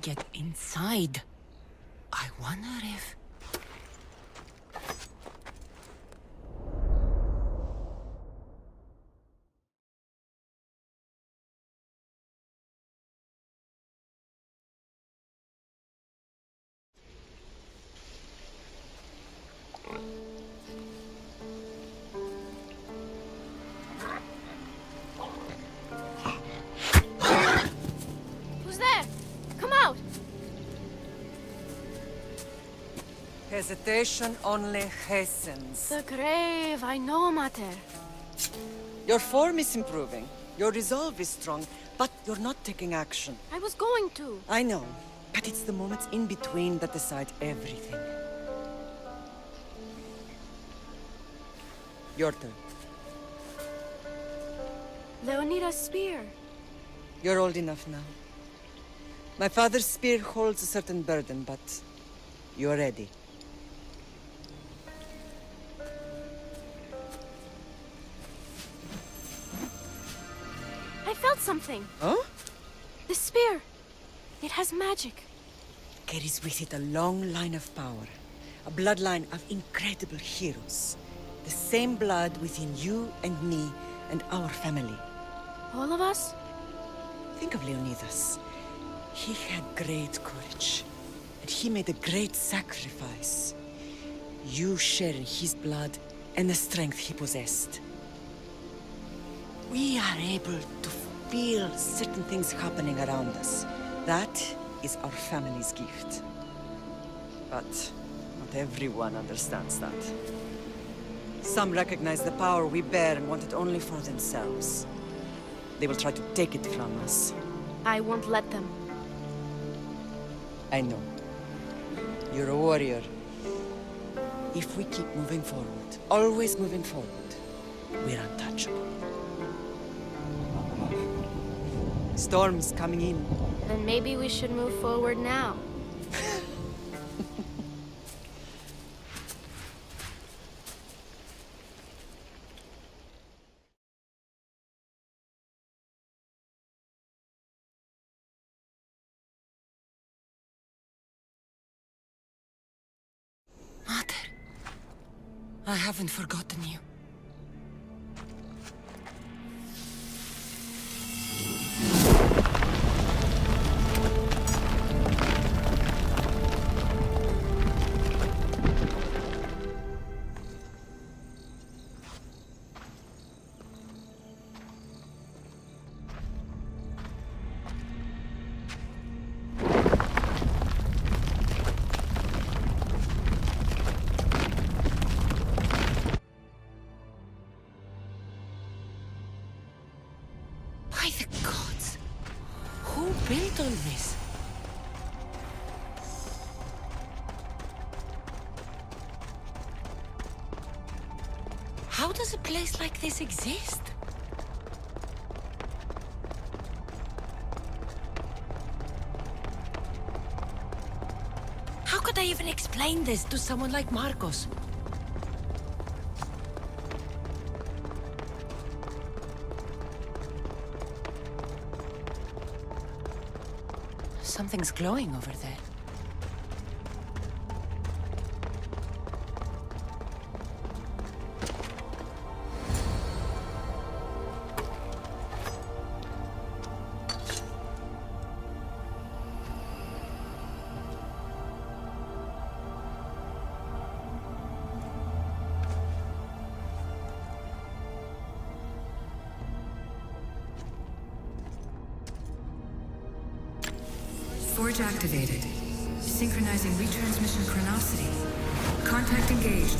get inside. I wonder if... Hesitation only hastens. The grave, I know, Mater. Your form is improving. Your resolve is strong, but you're not taking action. I was going to. I know, but it's the moments in between that decide everything. Your turn. Leonida's spear. You're old enough now. My father's spear holds a certain burden, but you're ready. I felt something. Huh? The spear. It has magic. Carries with it a long line of power. A bloodline of incredible heroes. The same blood within you and me and our family. All of us? Think of Leonidas. He had great courage. And he made a great sacrifice. You share in his blood and the strength he possessed. We are able to feel certain things happening around us. That is our family's gift. But not everyone understands that. Some recognize the power we bear and want it only for themselves. They will try to take it from us. I won't let them. I know. You're a warrior. If we keep moving forward, always moving forward, we're untouchable. Storm's coming in. Then maybe we should move forward now. Mater, I haven't forgotten you. By the gods! Who built all this? How does a place like this exist? How could I even explain this to someone like Marcos? Something's glowing over there. Forge activated. Synchronizing retransmission chronicity. Contact engaged.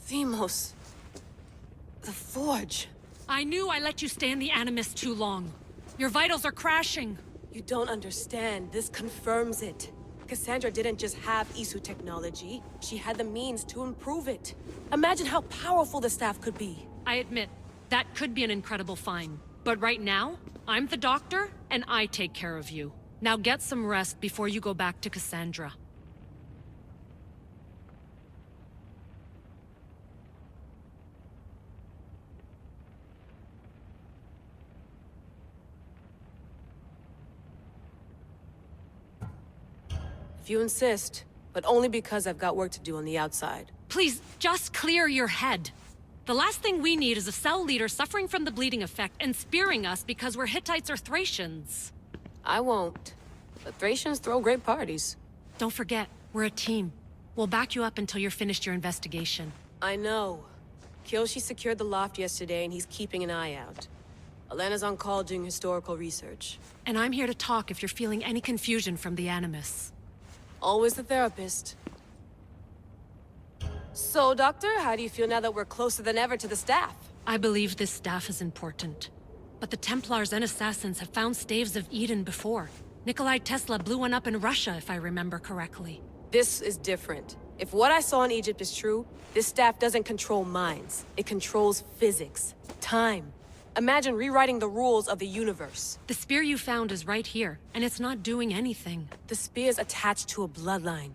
Themos. The Forge. I knew I let you stay in the Animus too long. Your vitals are crashing. You don't understand. This confirms it. Cassandra didn't just have Isu technology. She had the means to improve it. Imagine how powerful the staff could be. I admit, that could be an incredible find. But right now, I'm the doctor, and I take care of you. Now get some rest before you go back to Cassandra. If you insist, but only because I've got work to do on the outside. Please, just clear your head. The last thing we need is a cell leader suffering from the bleeding effect and spearing us because we're Hittites or Thracians. I won't. But Thracians throw great parties. Don't forget, we're a team. We'll back you up until you're finished your investigation. I know. Kyoshi secured the loft yesterday and he's keeping an eye out. Elena's on call doing historical research. And I'm here to talk if you're feeling any confusion from the Animus. Always the therapist. So, Doctor, how do you feel now that we're closer than ever to the staff? I believe this staff is important. But the Templars and Assassins have found staves of Eden before. Nikolai Tesla blew one up in Russia, if I remember correctly. This is different. If what I saw in Egypt is true, this staff doesn't control minds. It controls physics, time. Imagine rewriting the rules of the universe. The spear you found is right here, and it's not doing anything. The spear's attached to a bloodline.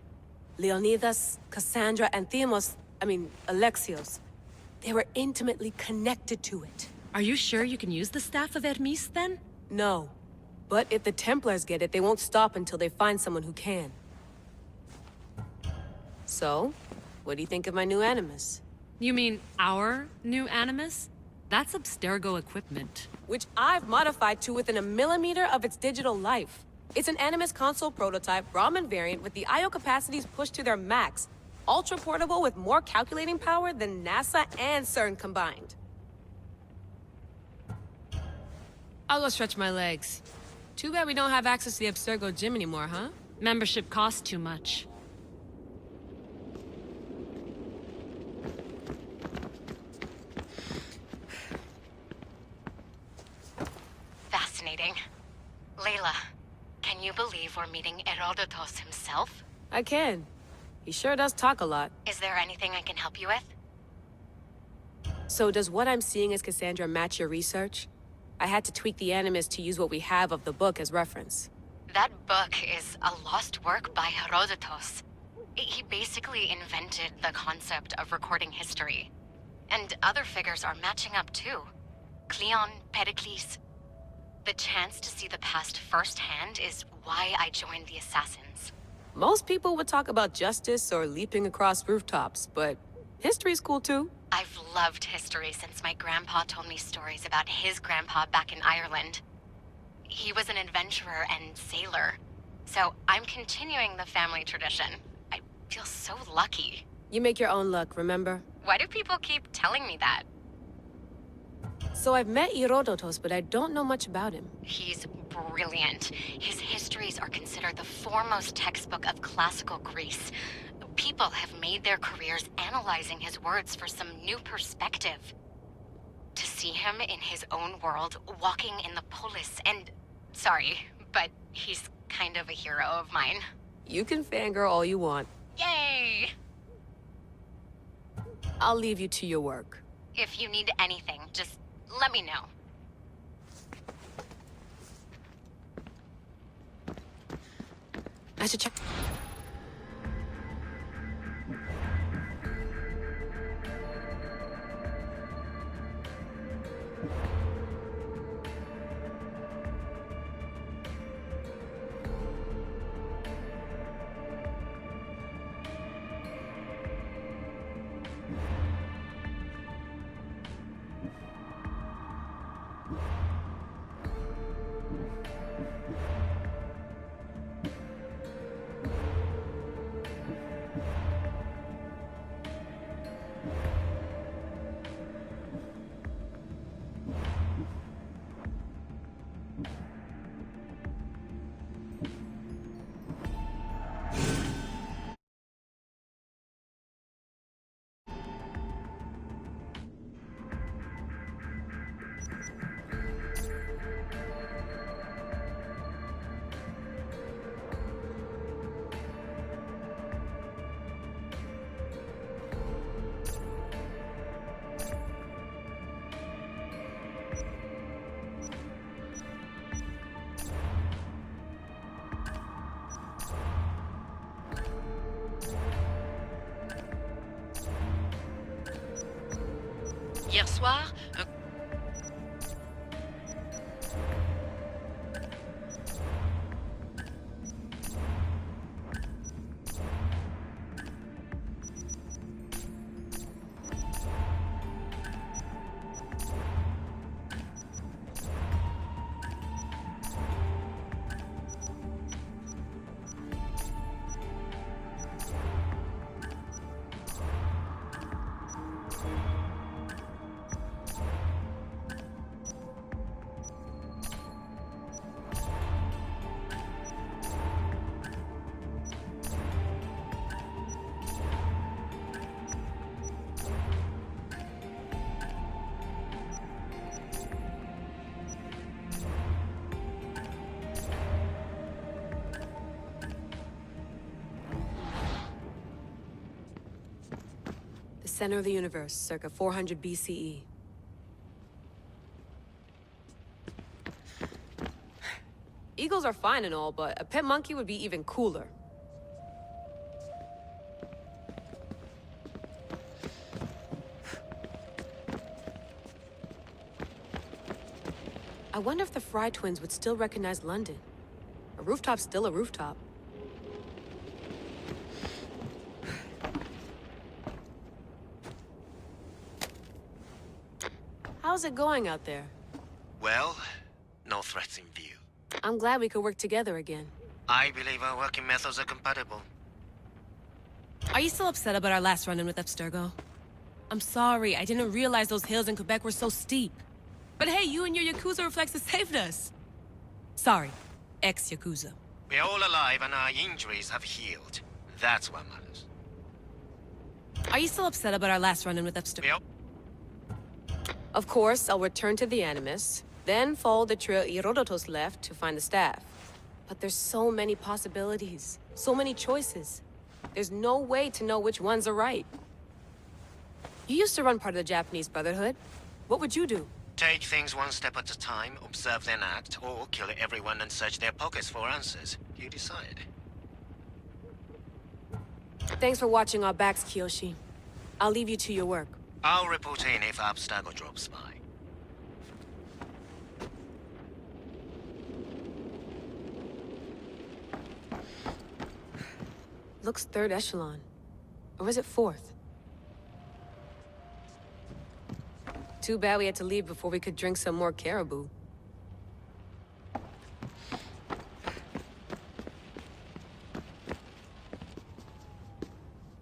Leonidas, Cassandra, and Alexios. They were intimately connected to it. Are you sure you can use the Staff of Hermes, then? No. But if the Templars get it, they won't stop until they find someone who can. So, what do you think of my new Animus? You mean our new Animus? That's Abstergo equipment. Which I've modified to within a millimeter of its digital life. It's an Animus console prototype, Raman variant, with the I/O capacities pushed to their max. Ultra-portable with more calculating power than NASA and CERN combined. I'll go stretch my legs. Too bad we don't have access to the Abstergo gym anymore, huh? Membership costs too much. Fascinating. Layla, can you believe we're meeting Herodotus himself? I can. He sure does talk a lot. Is there anything I can help you with? So does what I'm seeing as Cassandra match your research? I had to tweak the Animus to use what we have of the book as reference. That book is a lost work by Herodotus. He basically invented the concept of recording history. And other figures are matching up too. Cleon, Pericles. The chance to see the past firsthand is why I joined the Assassins. Most people would talk about justice or leaping across rooftops, but history's cool too. I've loved history since my grandpa told me stories about his grandpa back in Ireland. He was an adventurer and sailor, so I'm continuing the family tradition. I feel so lucky. You make your own luck, remember? Why do people keep telling me that? So I've met Herodotus, but I don't know much about him. He's brilliant. His histories are considered the foremost textbook of classical Greece. People have made their careers analyzing his words for some new perspective. To see him in his own world, walking in the polis, and... Sorry, but he's kind of a hero of mine. You can fangirl all you want. Yay! I'll leave you to your work. If you need anything, just let me know. I should check. Hier soir, un... Center of the universe, circa 400 BCE. Eagles are fine and all, but a pet monkey would be even cooler. I wonder if the Fry twins would still recognize London. A rooftop's still a rooftop. How's it going out there? Well, no threats in view. I'm glad we could work together again. I believe our working methods are compatible. Are you still upset about our last run-in with Abstergo? I'm sorry, I didn't realize those hills in Quebec were so steep. But hey, you and your Yakuza reflexes saved us. Sorry, ex-Yakuza. We're all alive and our injuries have healed. That's what matters. Are you still upset about our last run-in with Abstergo? Yep. Of course, I'll return to the Animus, then follow the trail Herodotus left to find the staff. But there's so many possibilities, so many choices. There's no way to know which ones are right. You used to run part of the Japanese Brotherhood. What would you do? Take things one step at a time, observe then act, or kill everyone and search their pockets for answers. You decide. Thanks for watching our backs, Kiyoshi. I'll leave you to your work. I'll report in if Abstergo drops by. Looks third echelon. Or is it fourth? Too bad we had to leave before we could drink some more caribou.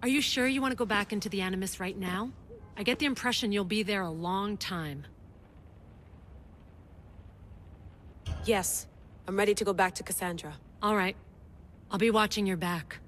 Are you sure you want to go back into the Animus right now? I get the impression you'll be there a long time. Yes, I'm ready to go back to Cassandra. All right. I'll be watching your back.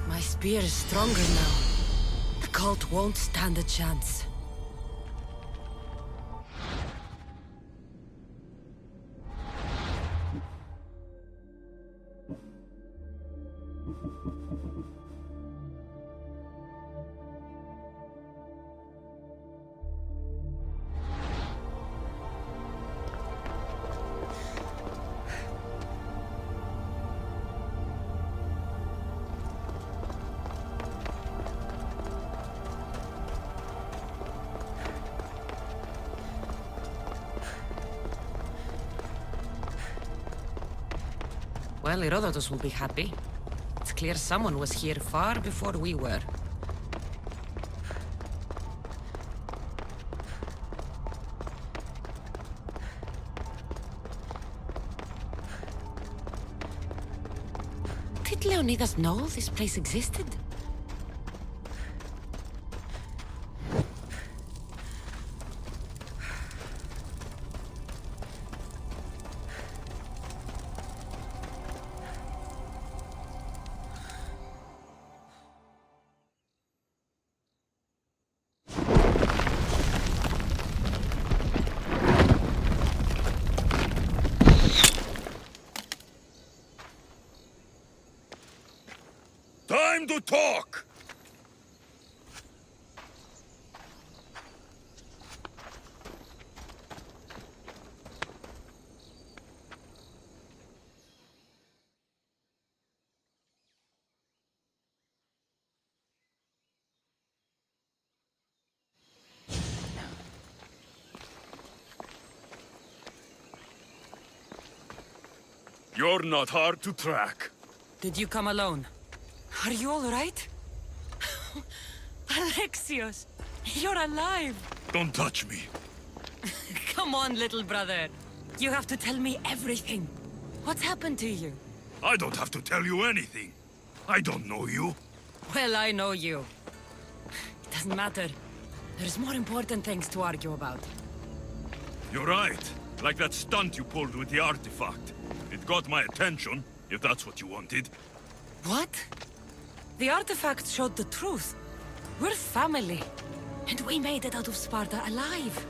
My spear is stronger now. The cult won't stand a chance. Well, Herodotus will be happy. It's clear someone was here far before we were. Did Leonidas know this place existed? Time to talk! You're not hard to track. Did you come alone? Are you all right? Alexios, you're alive! Don't touch me. Come on, little brother. You have to tell me everything. What's happened to you? I don't have to tell you anything. I don't know you. Well, I know you. It doesn't matter. There's more important things to argue about. You're right. Like that stunt you pulled with the artifact. It got my attention, if that's what you wanted. What? The artifact showed the truth. We're family. And we made it out of Sparta alive.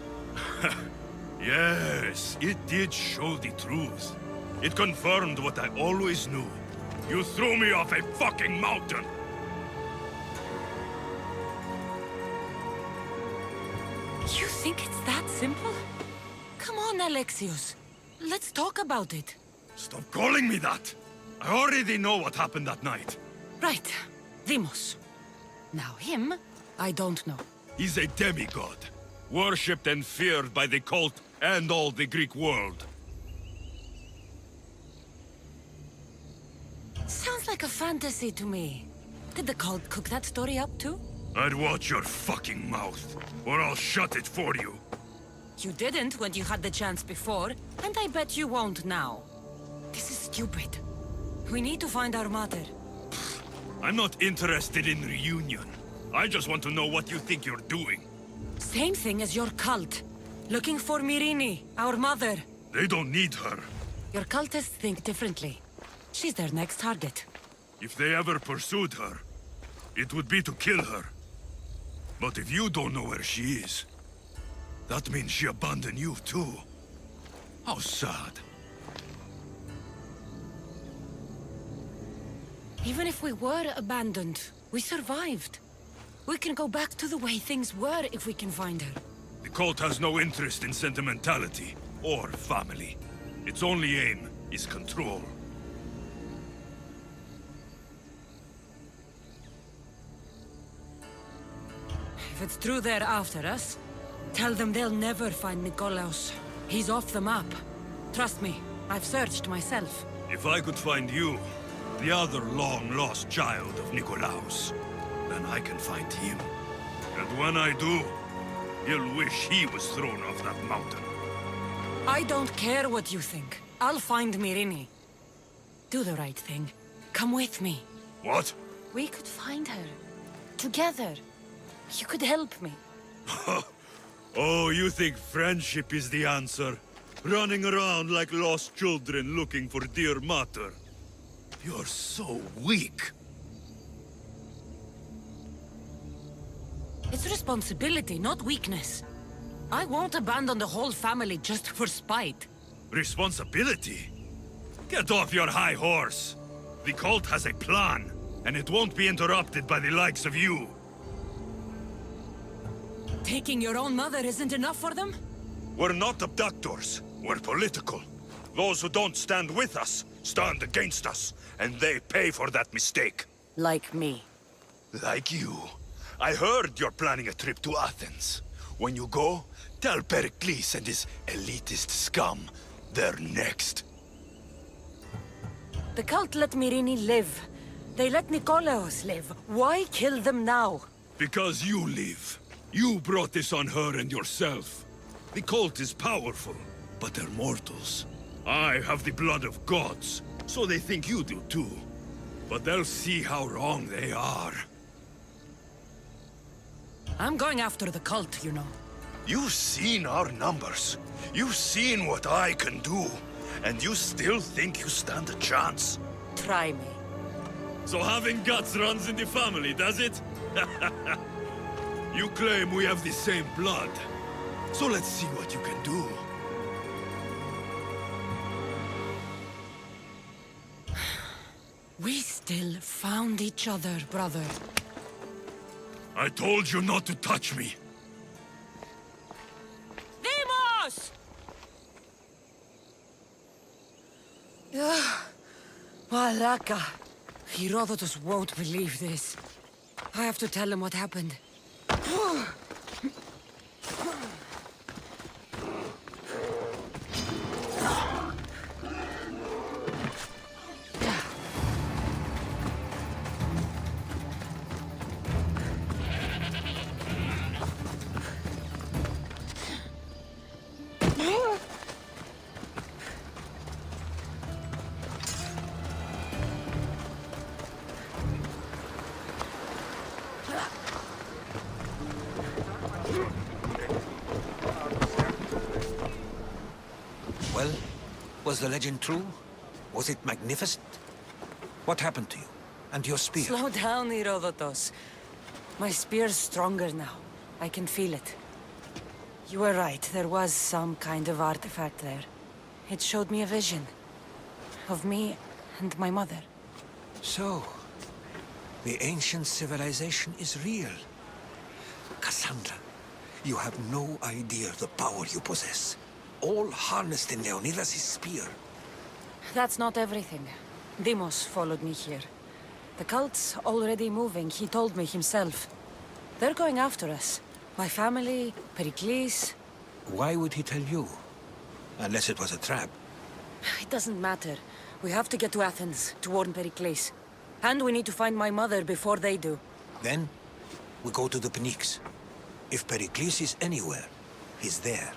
Yes, it did show the truth. It confirmed what I always knew. You threw me off a fucking mountain! You think it's that simple? Come on, Alexios. Let's talk about it. Stop calling me that! I already know what happened that night. Right. Deimos. Now him, I don't know. He's a demigod. Worshipped and feared by the cult and all the Greek world. Sounds like a fantasy to me. Did the cult cook that story up too? I'd watch your fucking mouth, or I'll shut it for you. You didn't when you had the chance before, and I bet you won't now. This is stupid. We need to find our mother. I'm not interested in reunion. I just want to know what you think you're doing. Same thing as your cult. Looking for Myrine, our mother. They don't need her. Your cultists think differently. She's their next target. If they ever pursued her, it would be to kill her. But if you don't know where she is, that means she abandoned you too. How sad. Even if we were abandoned, we survived. We can go back to the way things were if we can find her. The cult has no interest in sentimentality or family. Its only aim is control. If it's true they're after us, tell them they'll never find Nikolaos. He's off the map. Trust me, I've searched myself. If I could find you, the other long-lost child of Nikolaos, then I can find him. And when I do, he'll wish he was thrown off that mountain. I don't care what you think. I'll find Myrine. Do the right thing. Come with me. What? We could find her. Together. You could help me. Oh, you think friendship is the answer? Running around like lost children looking for dear mater. You're so weak. It's responsibility, not weakness. I won't abandon the whole family just for spite. Responsibility? Get off your high horse. The cult has a plan, and it won't be interrupted by the likes of you. Taking your own mother isn't enough for them? We're not abductors. We're political. Those who don't stand with us stand against us, and they pay for that mistake. Like me. Like you. I heard you're planning a trip to Athens. When you go, tell Pericles and his elitist scum they're next. The cult let Myrrine live. They let Nikolaos live. Why kill them now? Because you live. You brought this on her and yourself. The cult is powerful, but they're mortals. I have the blood of gods, so they think you do too. But they'll see how wrong they are. I'm going after the cult, you know. You've seen our numbers. You've seen what I can do. And you still think you stand a chance? Try me. So having guts runs in the family, does it? You claim we have the same blood. So let's see what you can do. We still found each other, brother. I told you not to touch me. Demos! Malaka. Herodotus won't believe this. I have to tell him what happened. Well, was the legend true? Was it magnificent? What happened to you? And your spear? Slow down, Herodotus. My spear's stronger now. I can feel it. You were right, there was some kind of artifact there. It showed me a vision. Of me and my mother. So, the ancient civilization is real. Cassandra, you have no idea the power you possess. All harnessed in Leonidas' spear. That's not everything. Demos followed me here. The cult's already moving, he told me himself. They're going after us. My family, Pericles. Why would he tell you? Unless it was a trap. It doesn't matter. We have to get to Athens, to warn Pericles. And we need to find my mother before they do. Then, we go to the Pnyx. If Pericles is anywhere, he's there.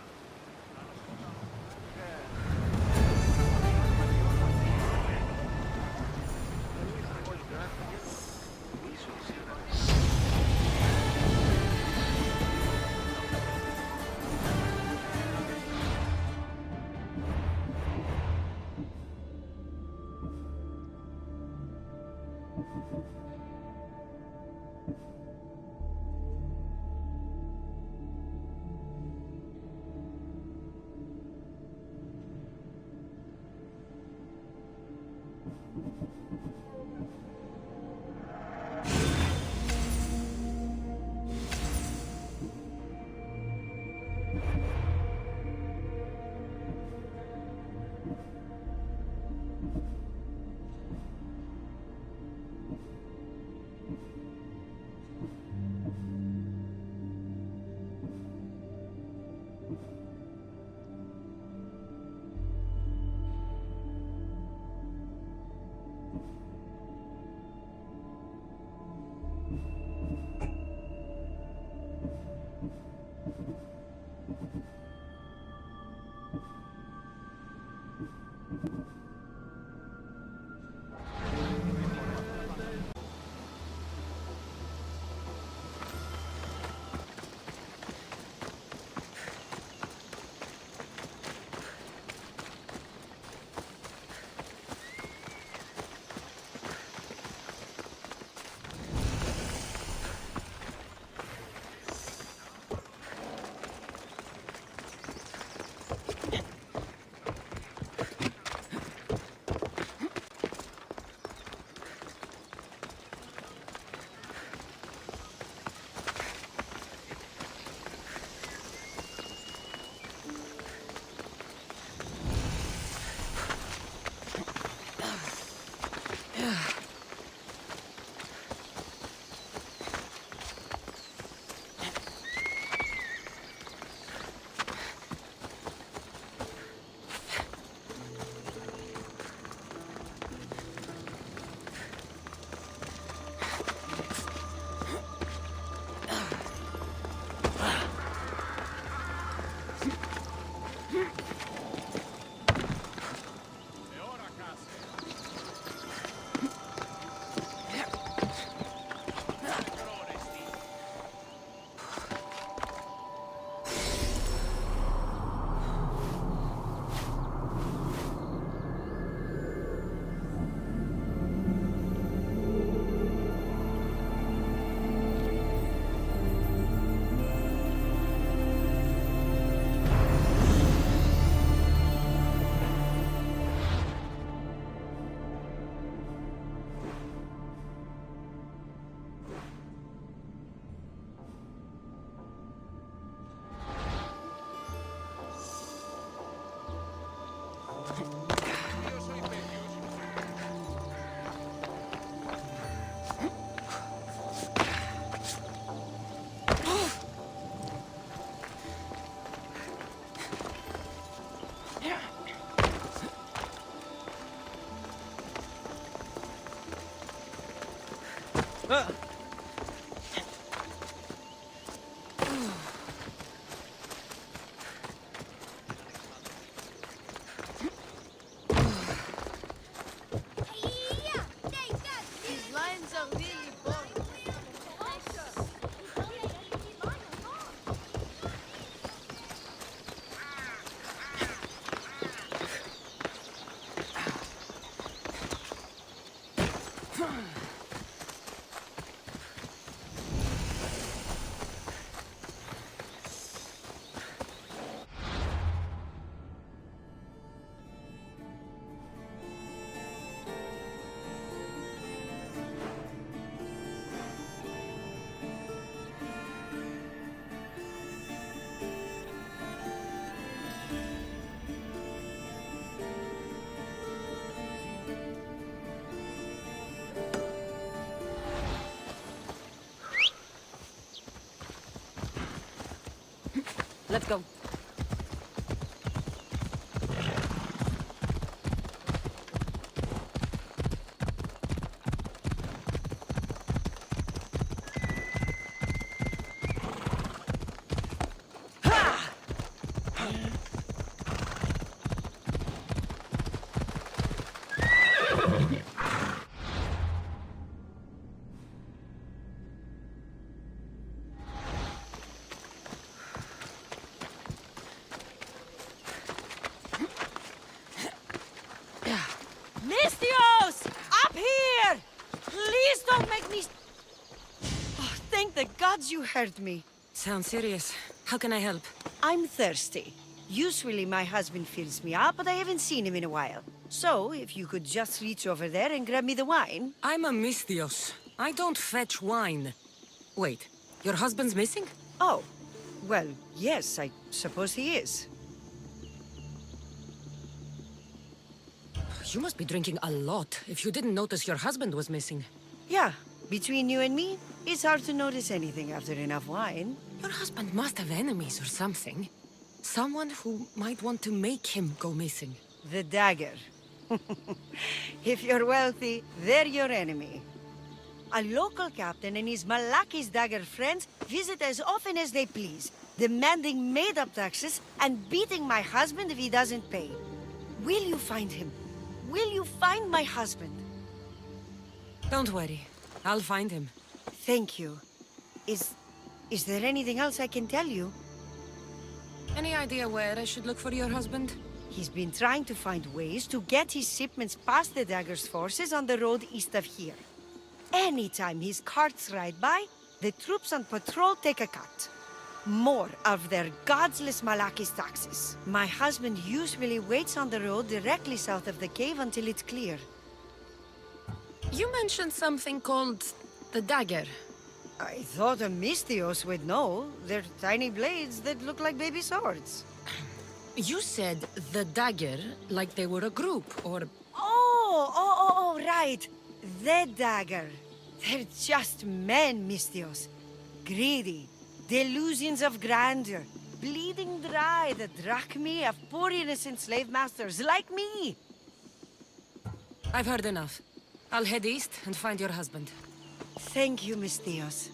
These lions are really boring. Let's go. Mistios! Up here! Please don't make me... Oh, thank the gods you heard me. Sounds serious. How can I help? I'm thirsty. Usually my husband fills me up, but I haven't seen him in a while. So, if you could just reach over there and grab me the wine. I'm a Mistios. I don't fetch wine. Wait, your husband's missing? Oh, well, yes, I suppose he is. You must be drinking a lot if you didn't notice your husband was missing. Yeah, between you and me, it's hard to notice anything after enough wine. Your husband must have enemies or something. Someone who might want to make him go missing. The dagger. If you're wealthy, they're your enemy. A local captain and his Malaki's dagger friends visit as often as they please, demanding made-up taxes and beating my husband if he doesn't pay. Will you find him? Will you find my husband? Don't worry. I'll find him. Thank you. Is there anything else I can tell you? Any idea where I should look for your husband? He's been trying to find ways to get his shipments past the Dagger's forces on the road east of here. Anytime his carts ride by, the troops on patrol take a cut. More of their godless Malaki's taxes. My husband usually waits on the road directly south of the cave until it's clear. You mentioned something called the dagger. I thought a Mistios would know. They're tiny blades that look like baby swords. You said the dagger like they were a group, or... Oh, right. The dagger. They're just men, Mistios. Greedy. Delusions of grandeur. Bleeding dry the drachmae of poor innocent slave masters like me. I've heard enough. I'll head east and find your husband. Thank you, Mistios.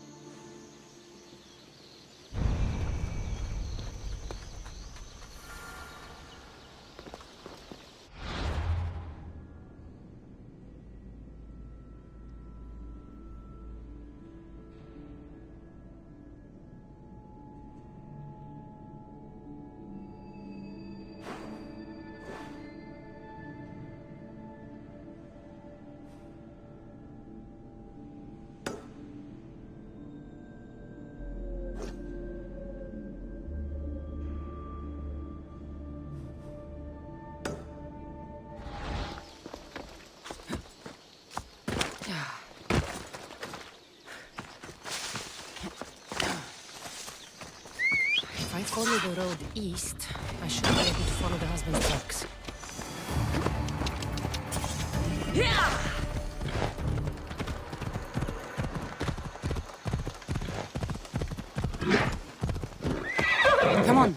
If I follow the road east, I should be able to follow the husband's tracks. Come on.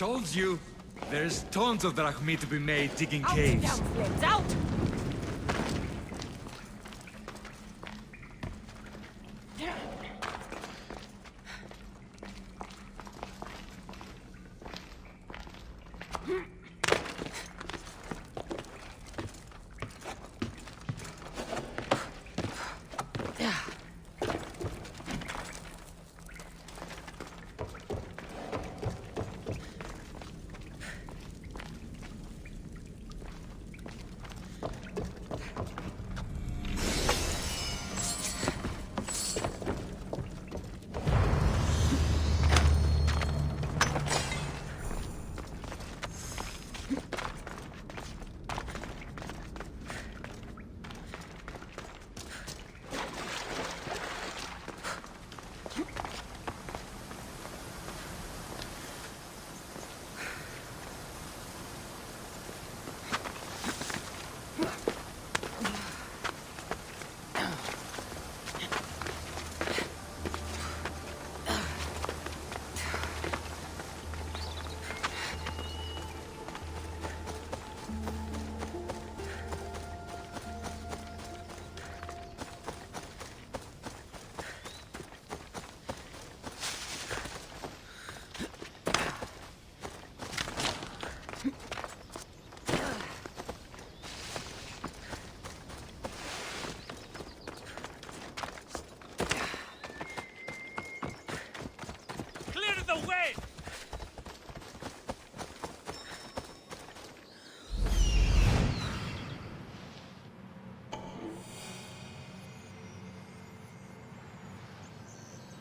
Told you. There's tons of drachmi to be made digging caves. Out, flames, out!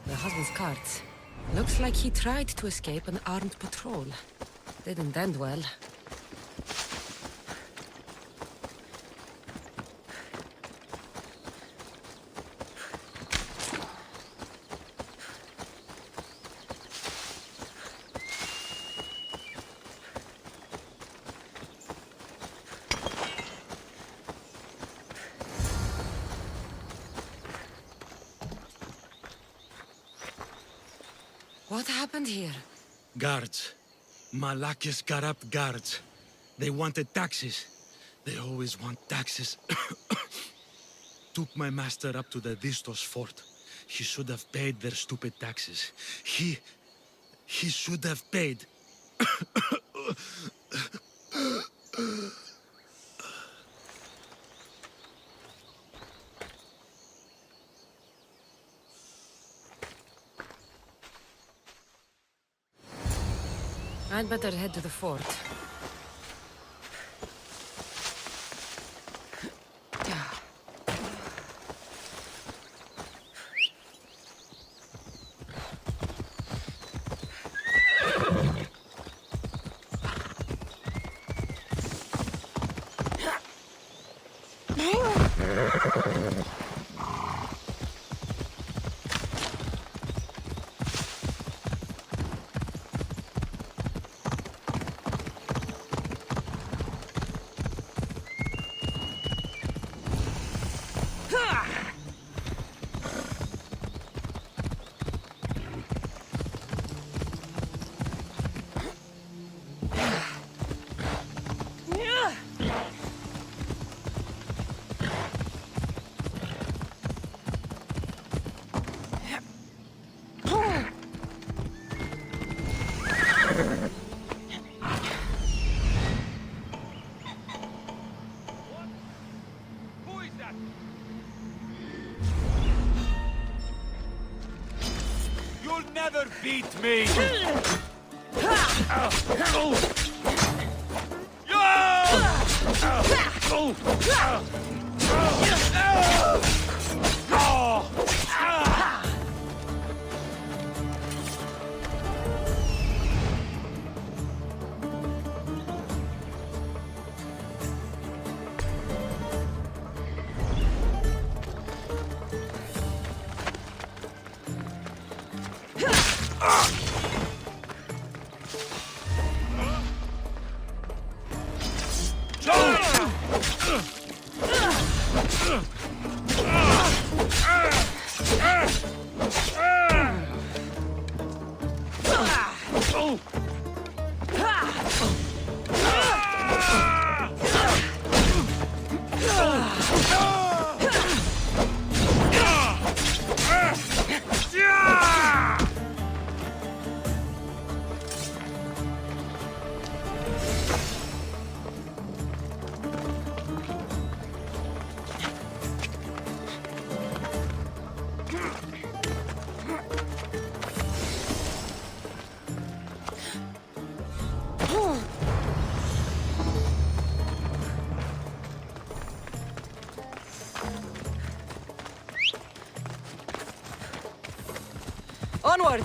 The husband's cards. Looks like he tried to escape an armed patrol. Didn't end well. What happened here? Guards. Malakis got up guards. They wanted taxes. They always want taxes. Took my master up to the Vistos fort. He should have paid their stupid taxes. He should have paid. I'd better head to the fort. Never beat me! Onward!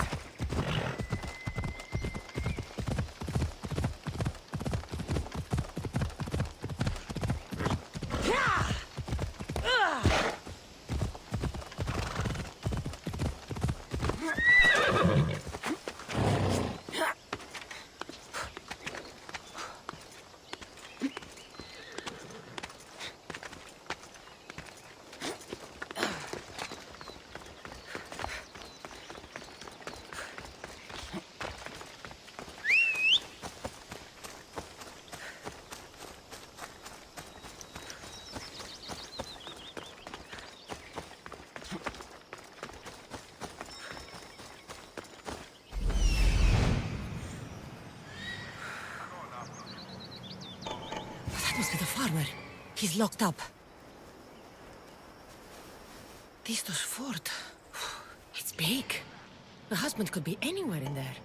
That must be the farmer. He's locked up. Distos fort. It's big. The husband could be anywhere in there.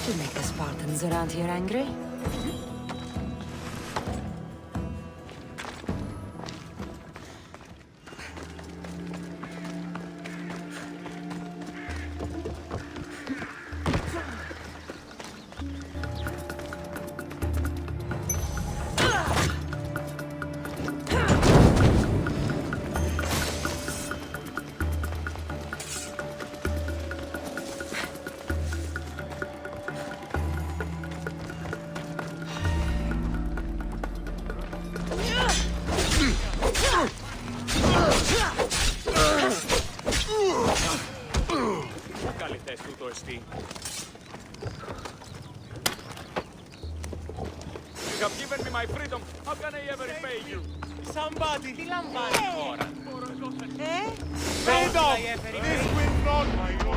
That'll make the Spartans around here angry. You have given me my freedom. How can I ever repay you? Somebody! Freedom! This will not be your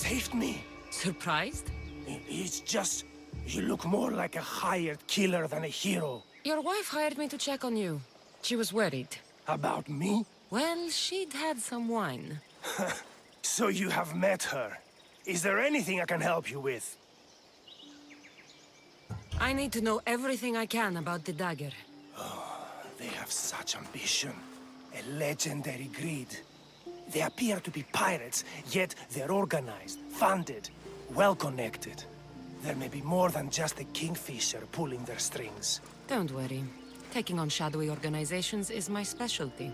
Saved me. Surprised? It's just... you look more like a hired killer than a hero. Your wife hired me to check on you. She was worried. About me? Well, she'd had some wine. So you have met her. Is there anything I can help you with? I need to know everything I can about the dagger. Oh, they have such ambition. A legendary greed. They appear to be pirates, yet they're organized, funded, well-connected. There may be more than just a kingfisher pulling their strings. Don't worry. Taking on shadowy organizations is my specialty.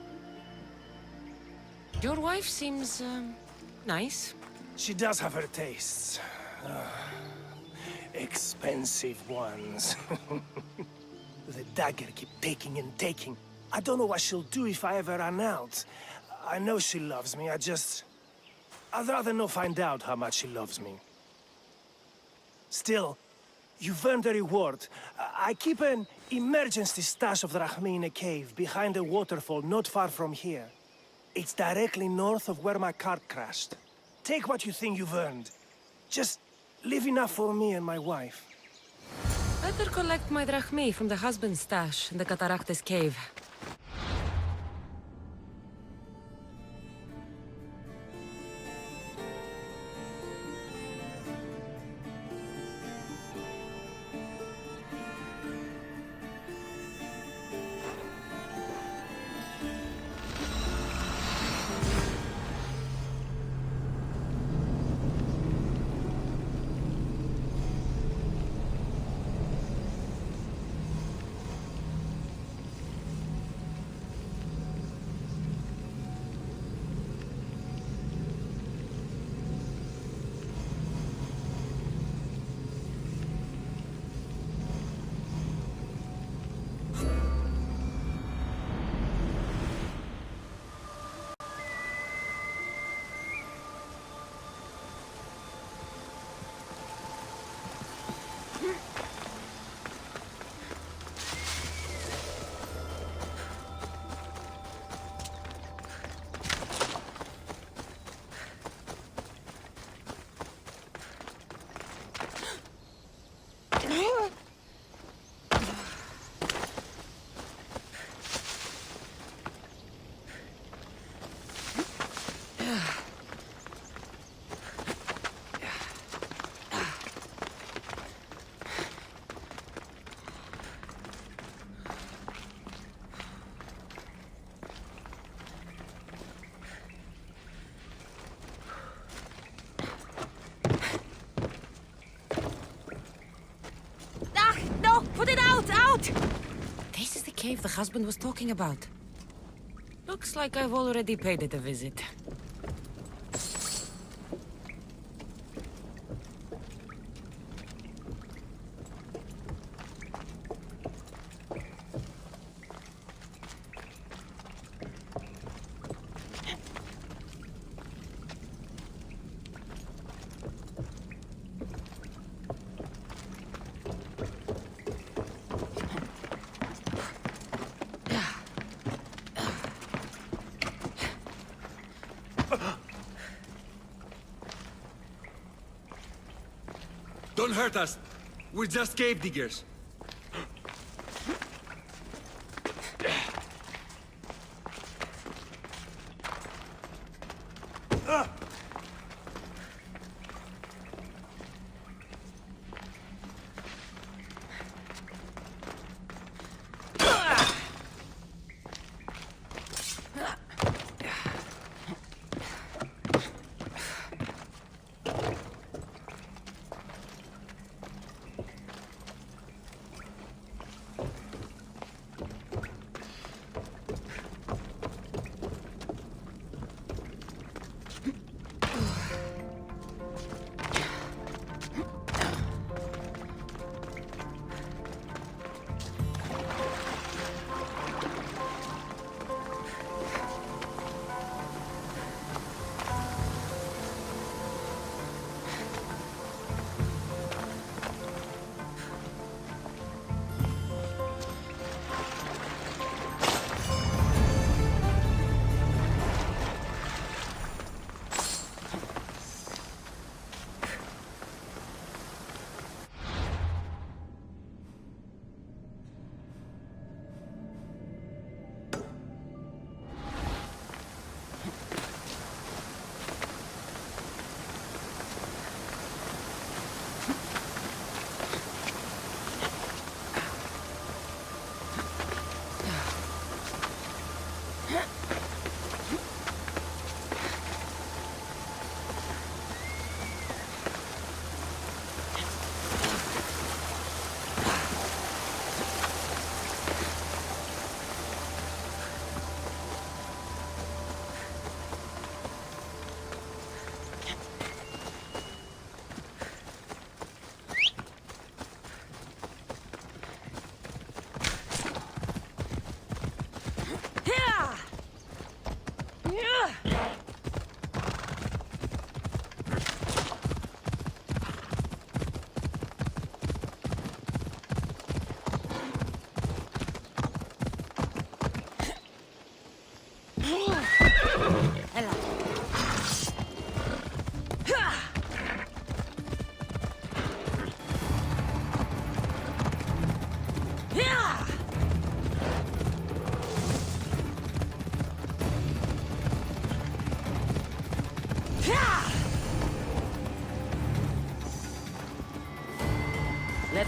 Your wife seems, nice. She does have her tastes. Expensive ones. The dagger keep taking and taking. I don't know what she'll do if I ever run out. I know she loves me, I'd rather not find out how much she loves me. Still, you've earned a reward. I keep an emergency stash of drachmae in a cave behind a waterfall not far from here. It's directly north of where my cart crashed. Take what you think you've earned. Just leave enough for me and my wife. Better collect my drachmae from the husband's stash in the Cataractes cave. Put it out! Out! This is the cave the husband was talking about. Looks like I've already paid it a visit. Don't hurt us. We're just cave diggers.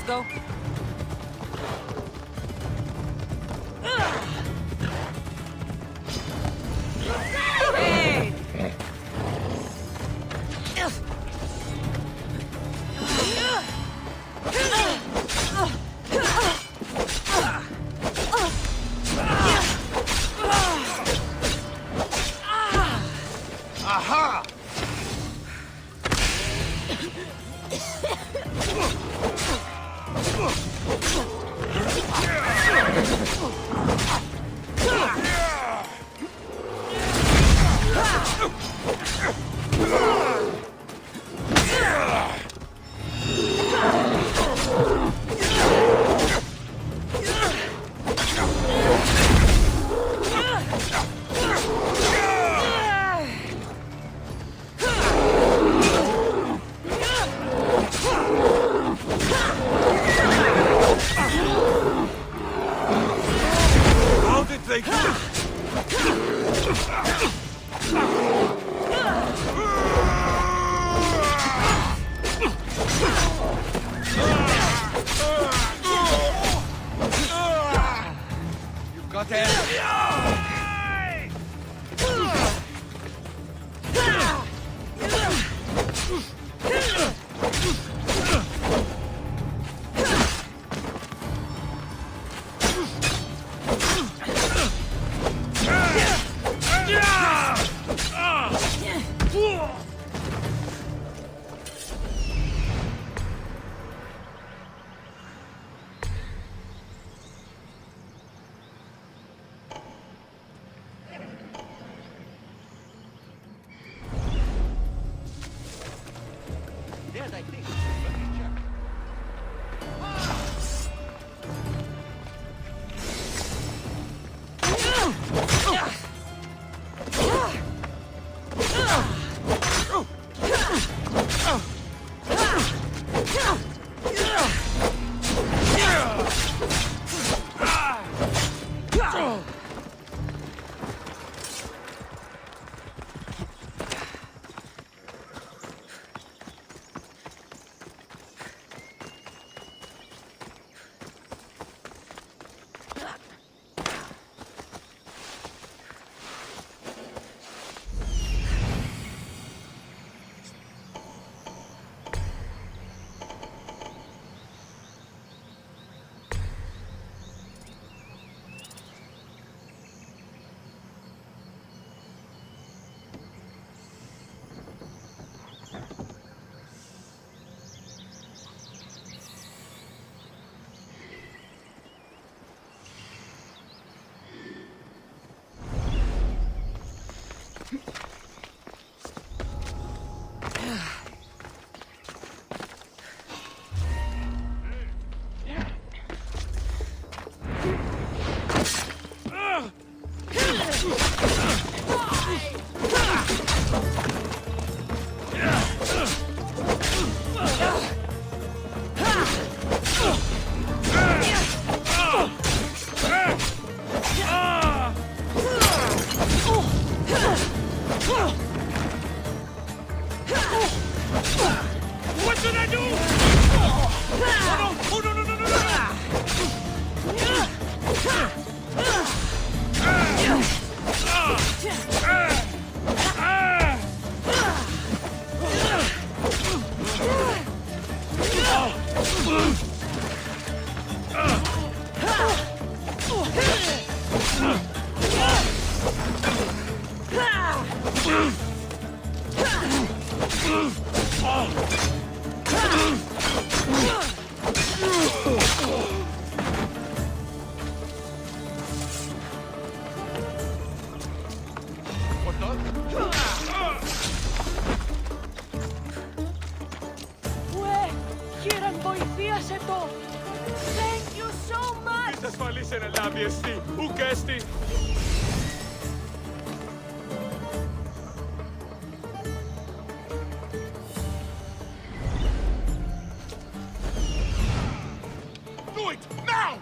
Let's go. Hey! Aha! How did they do it? You got it. Thank you so much! Do it! Now!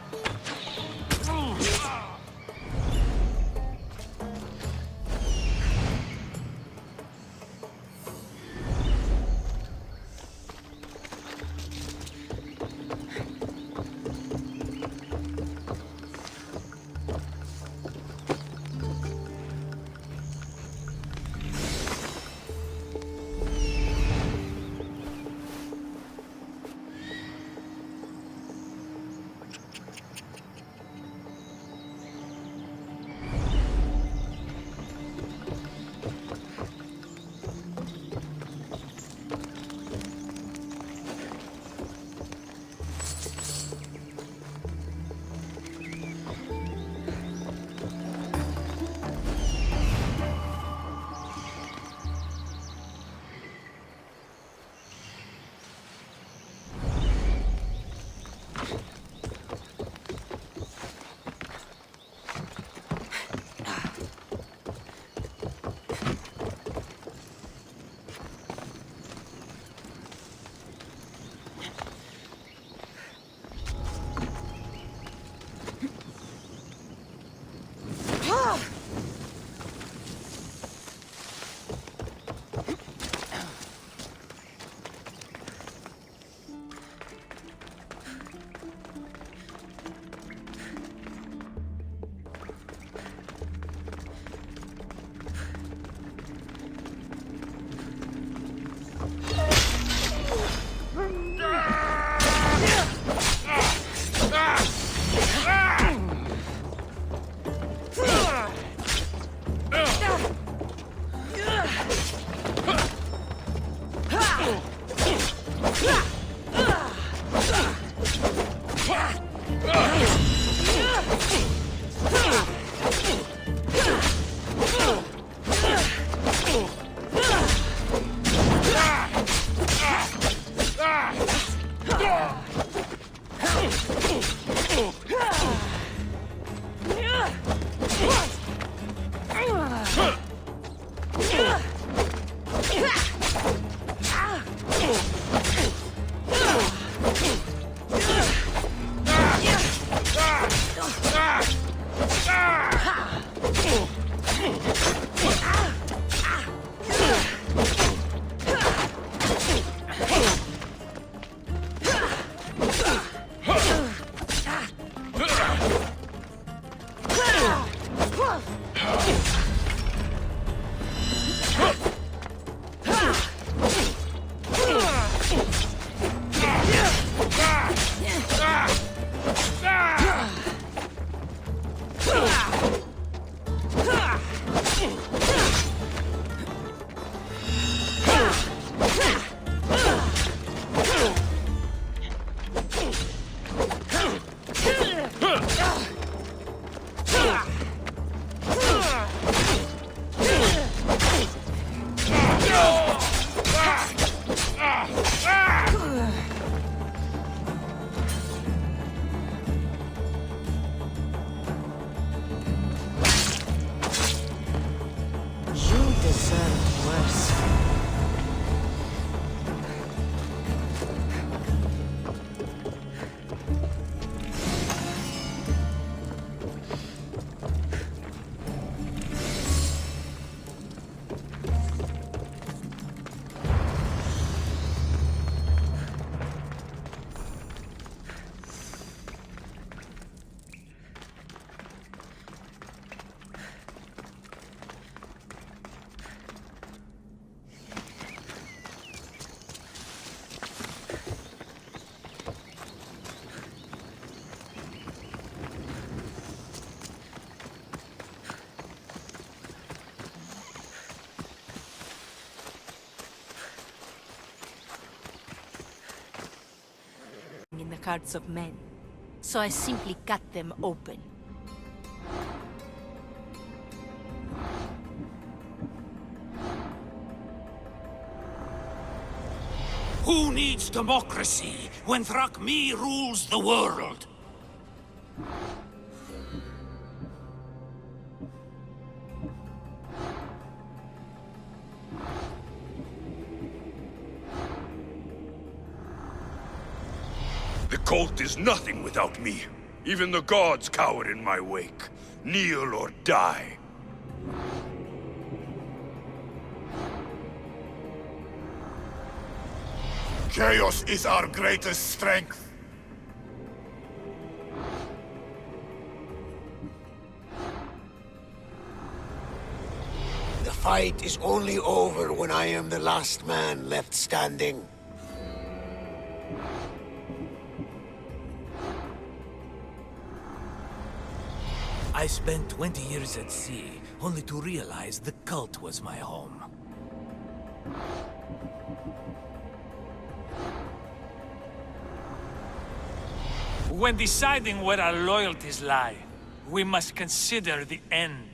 In the hearts of men, so I simply cut them open. Who needs democracy when Thrakmi rules the world? The cult is nothing without me. Even the gods cower in my wake. Kneel or die. Chaos is our greatest strength. The fight is only over when I am the last man left standing. I spent 20 years at sea, only to realize the cult was my home. When deciding where our loyalties lie, we must consider the end.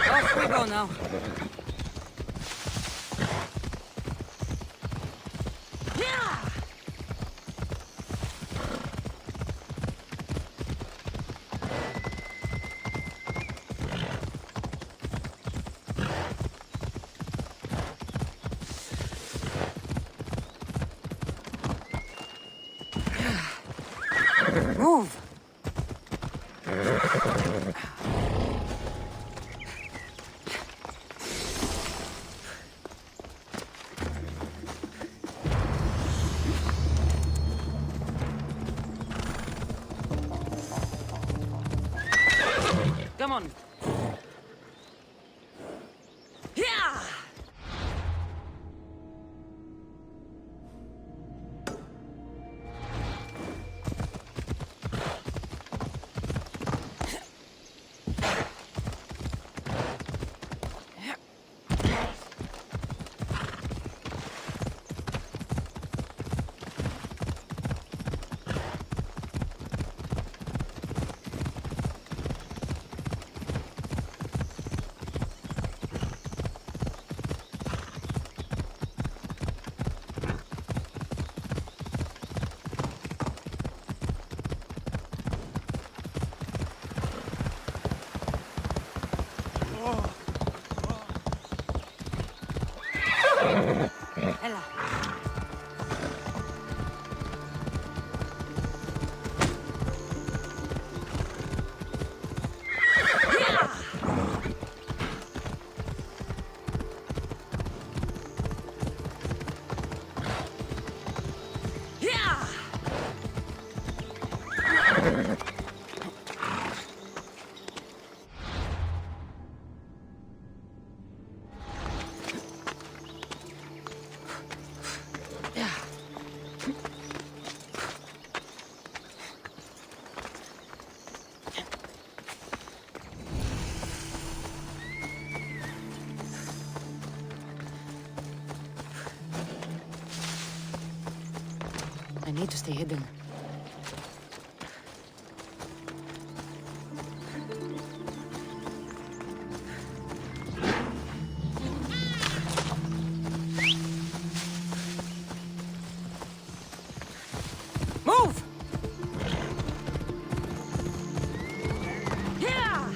Off we go now. Move! Come on. Yeah! Ella. I need to stay hidden. Move! Yeah!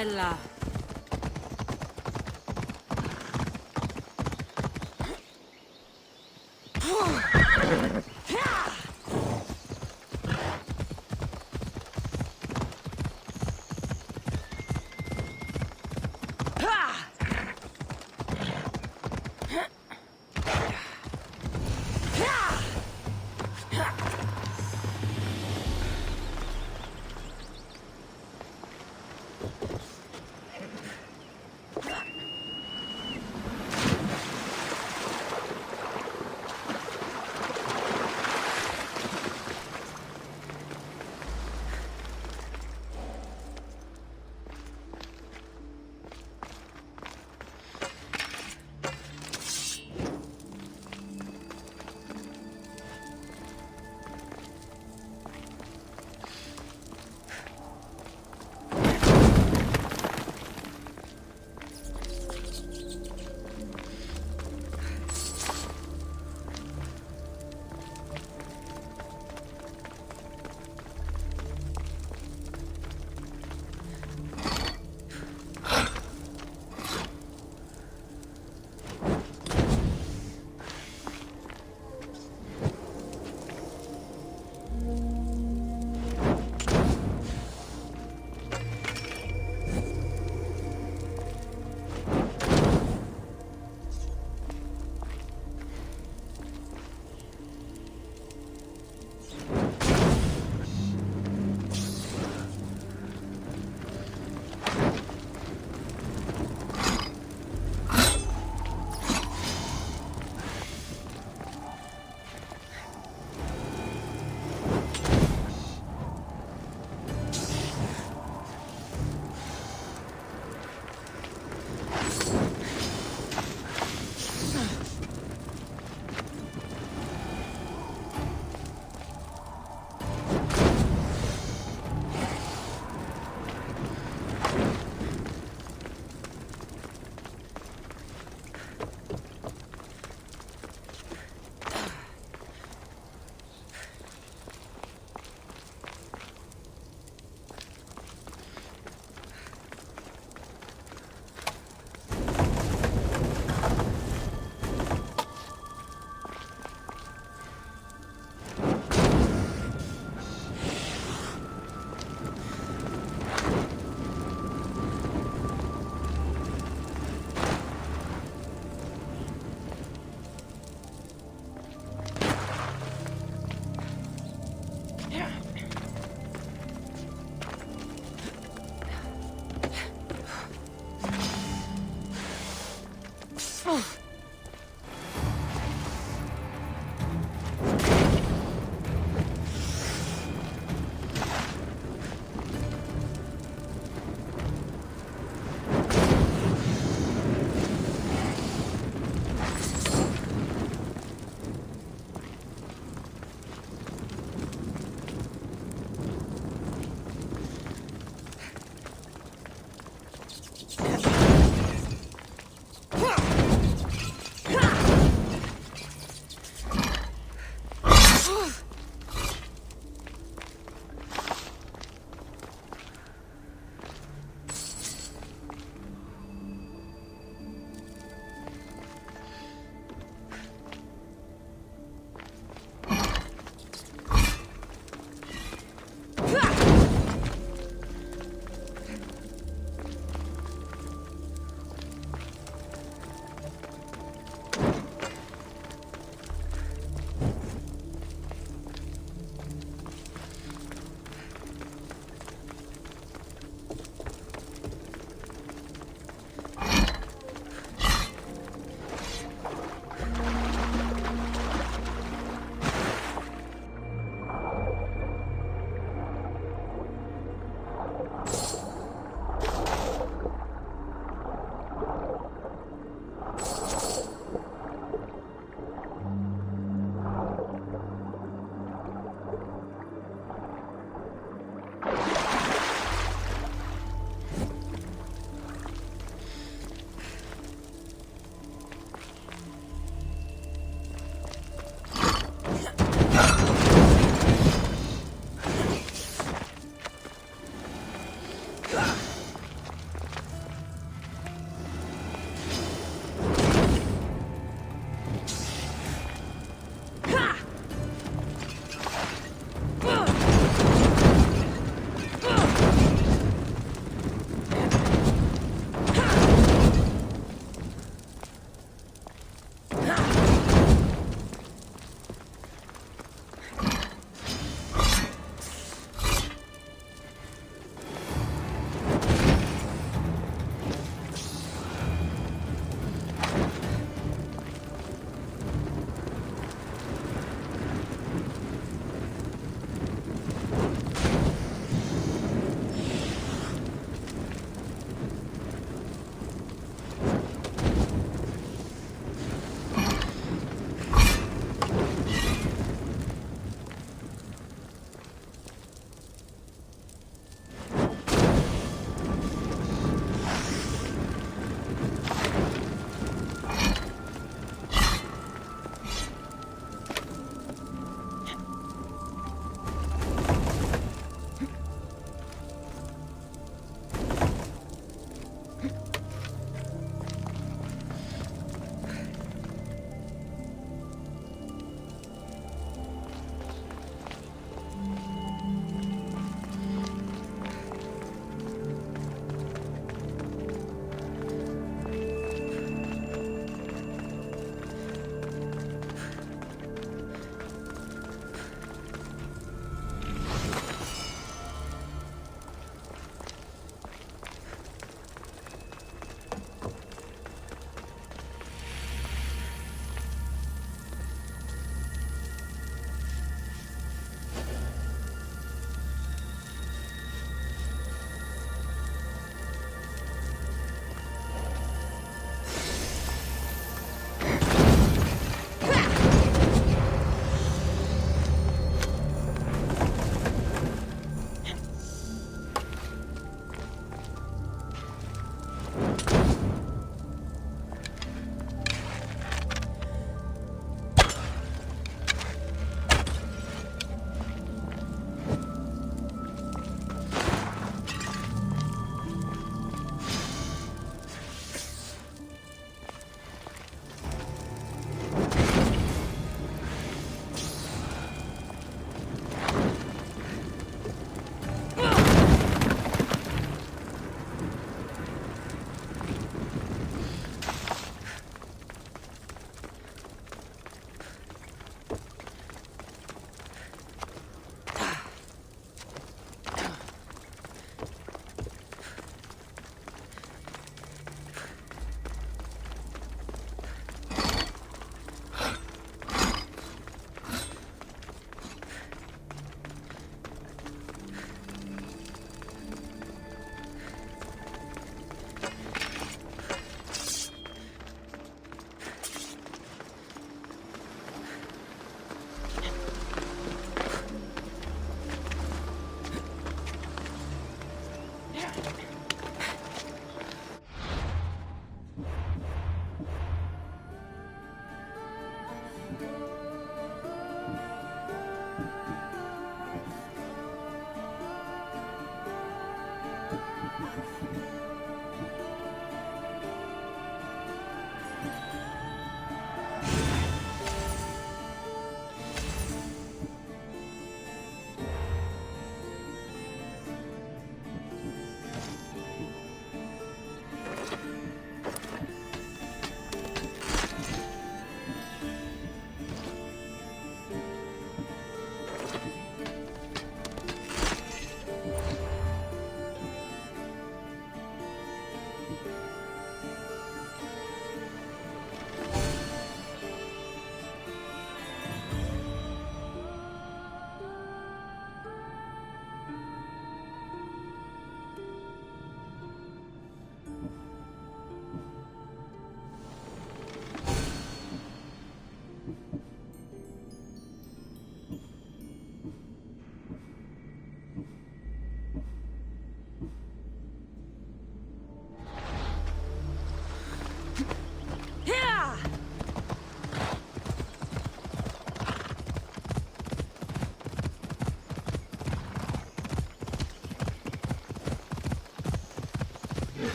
Ella.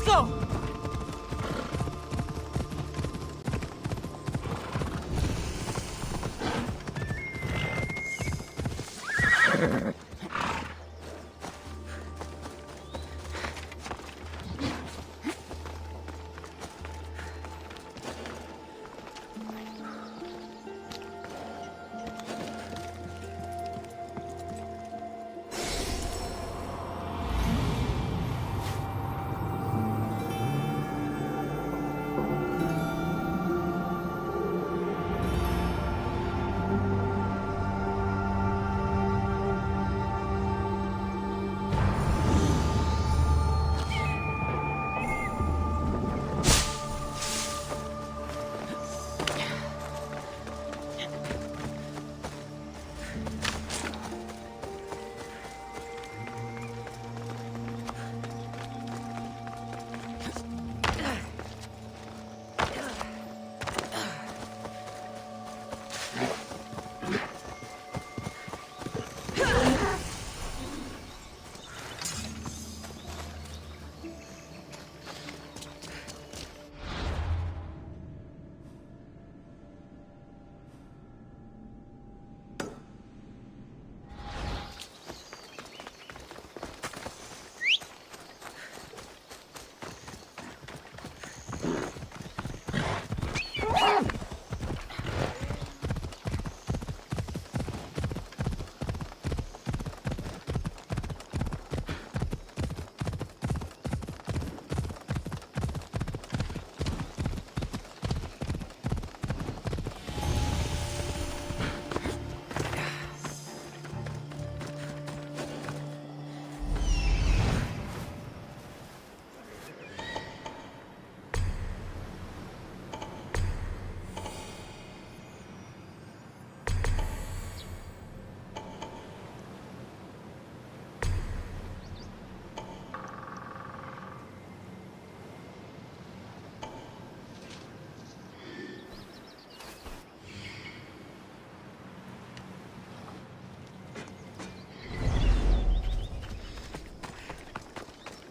go!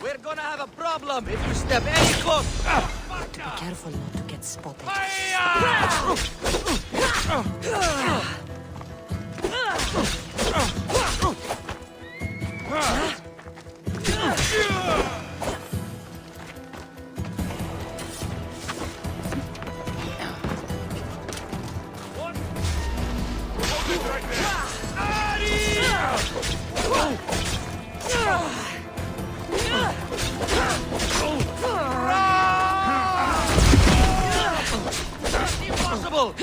We're gonna have a problem if you step any closer. Be careful not to get spotted. Impossible!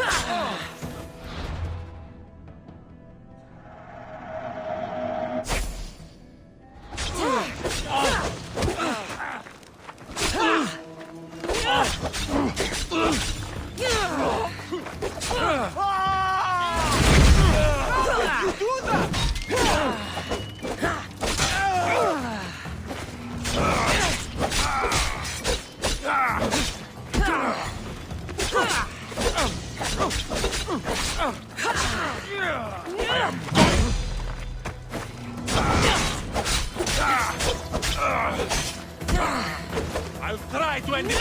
I'll try to end it.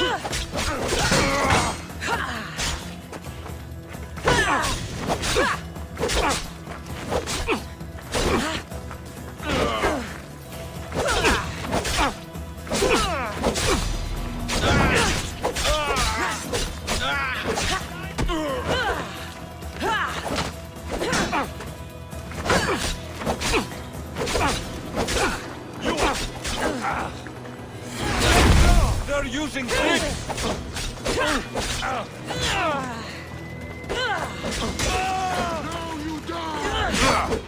They're using tricks! Now you die!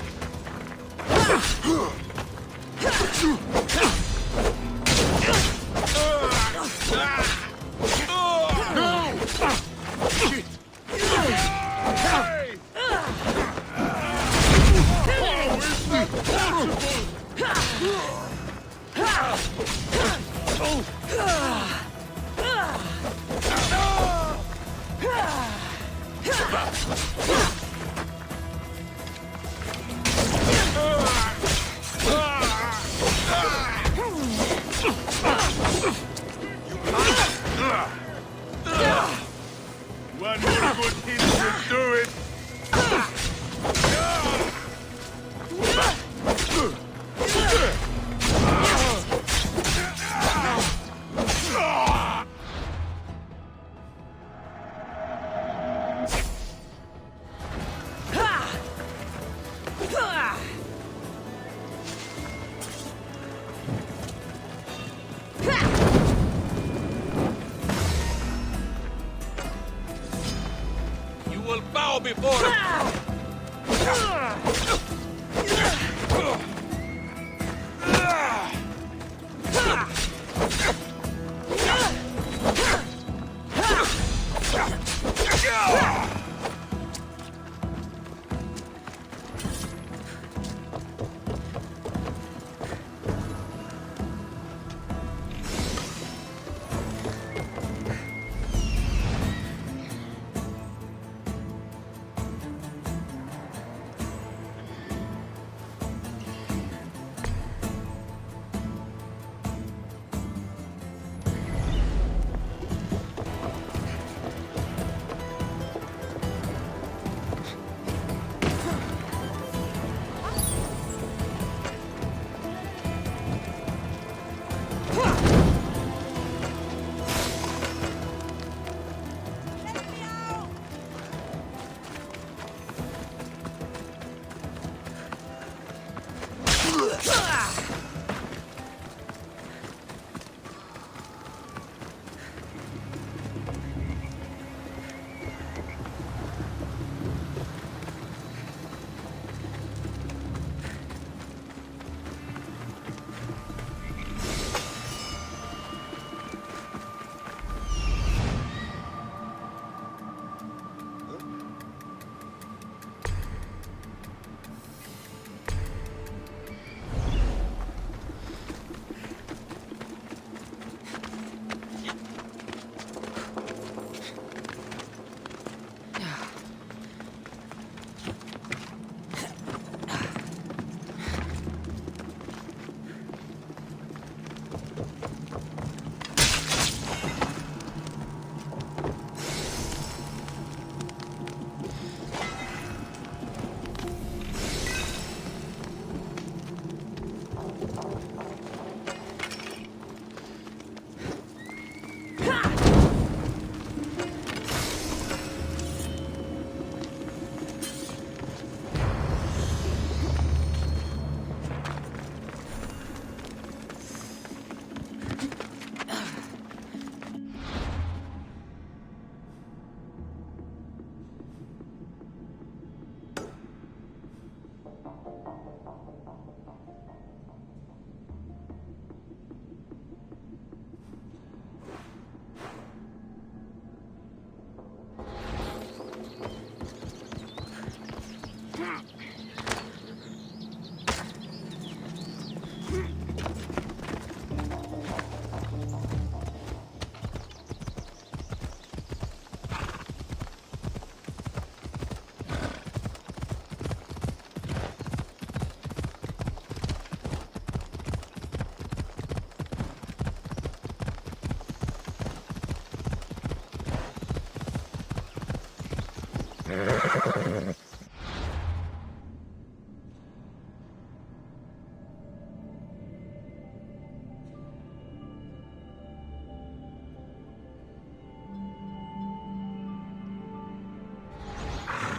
before!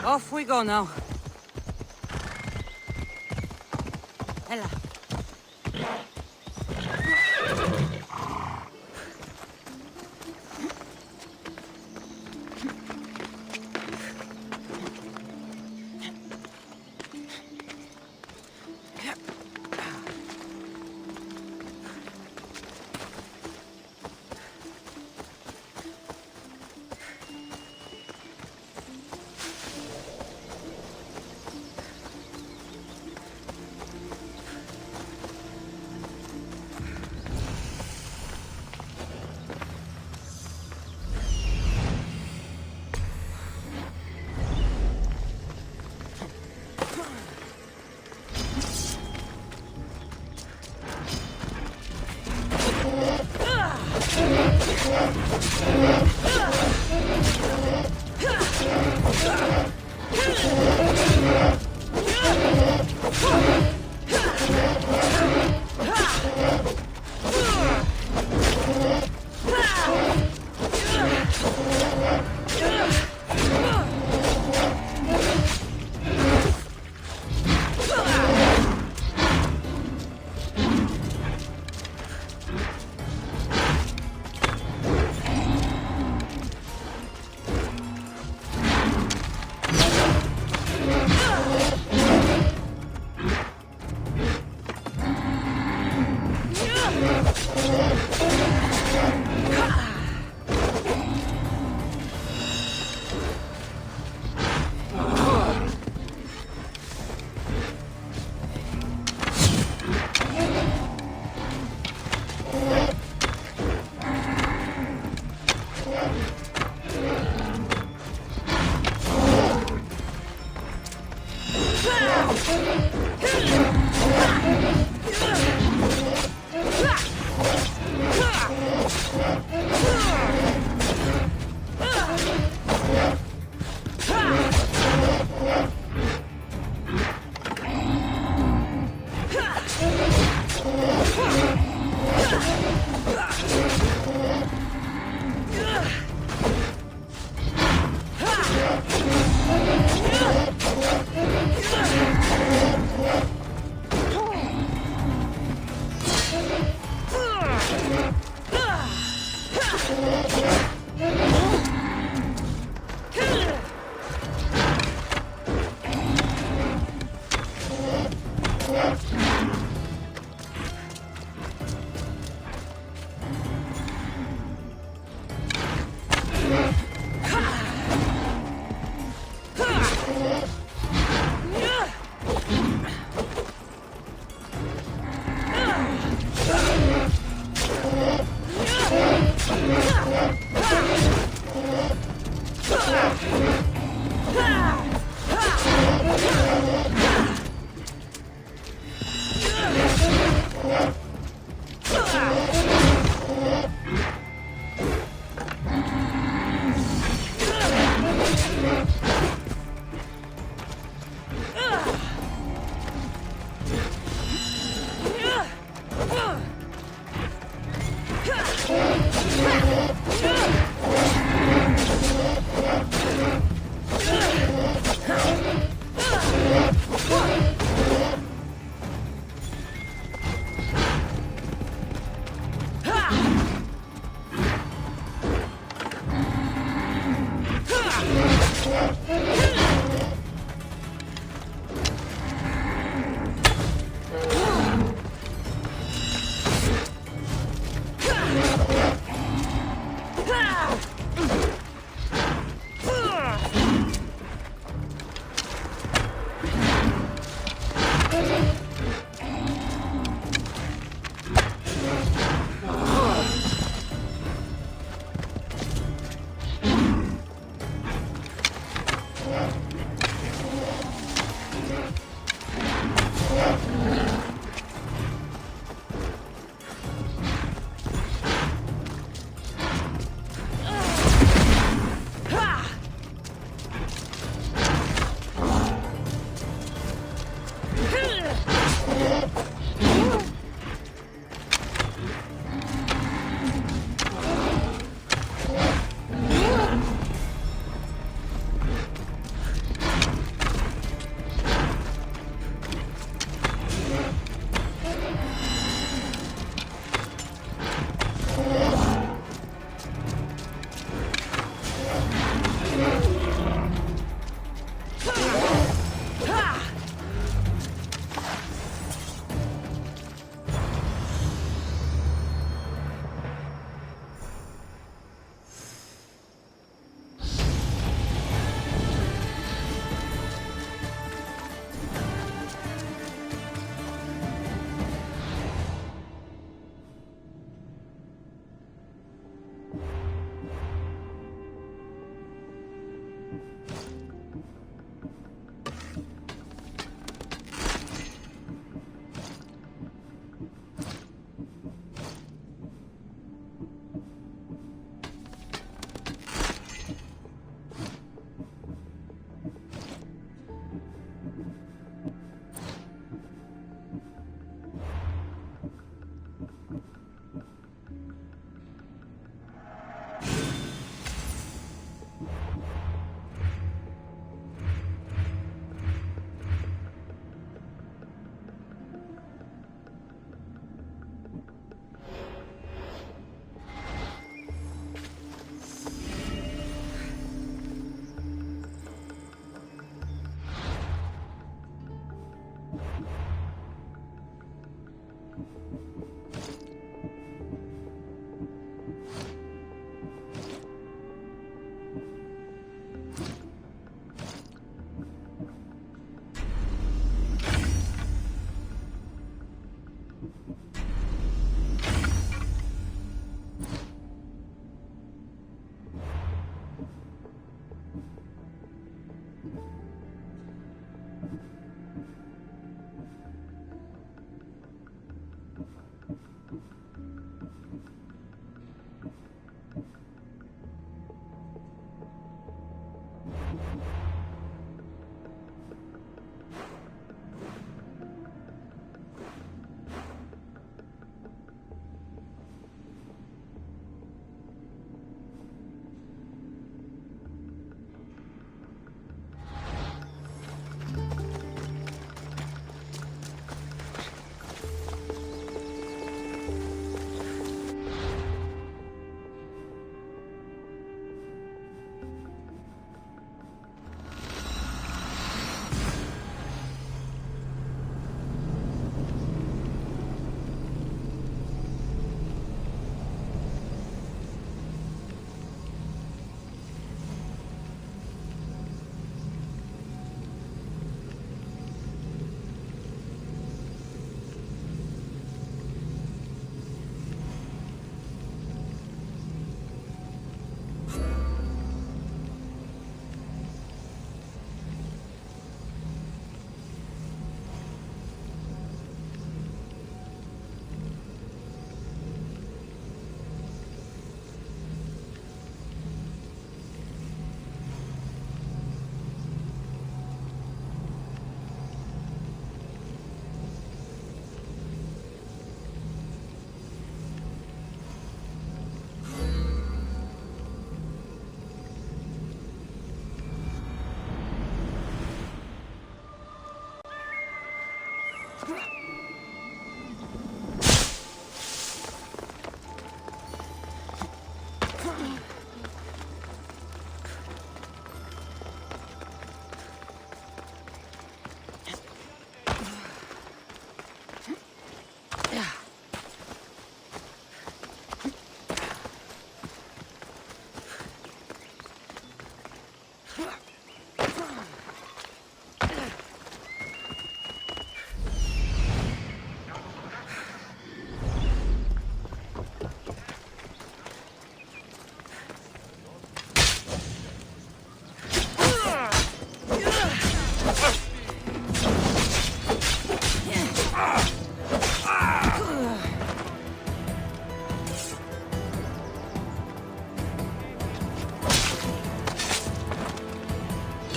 Off we go now. Ella.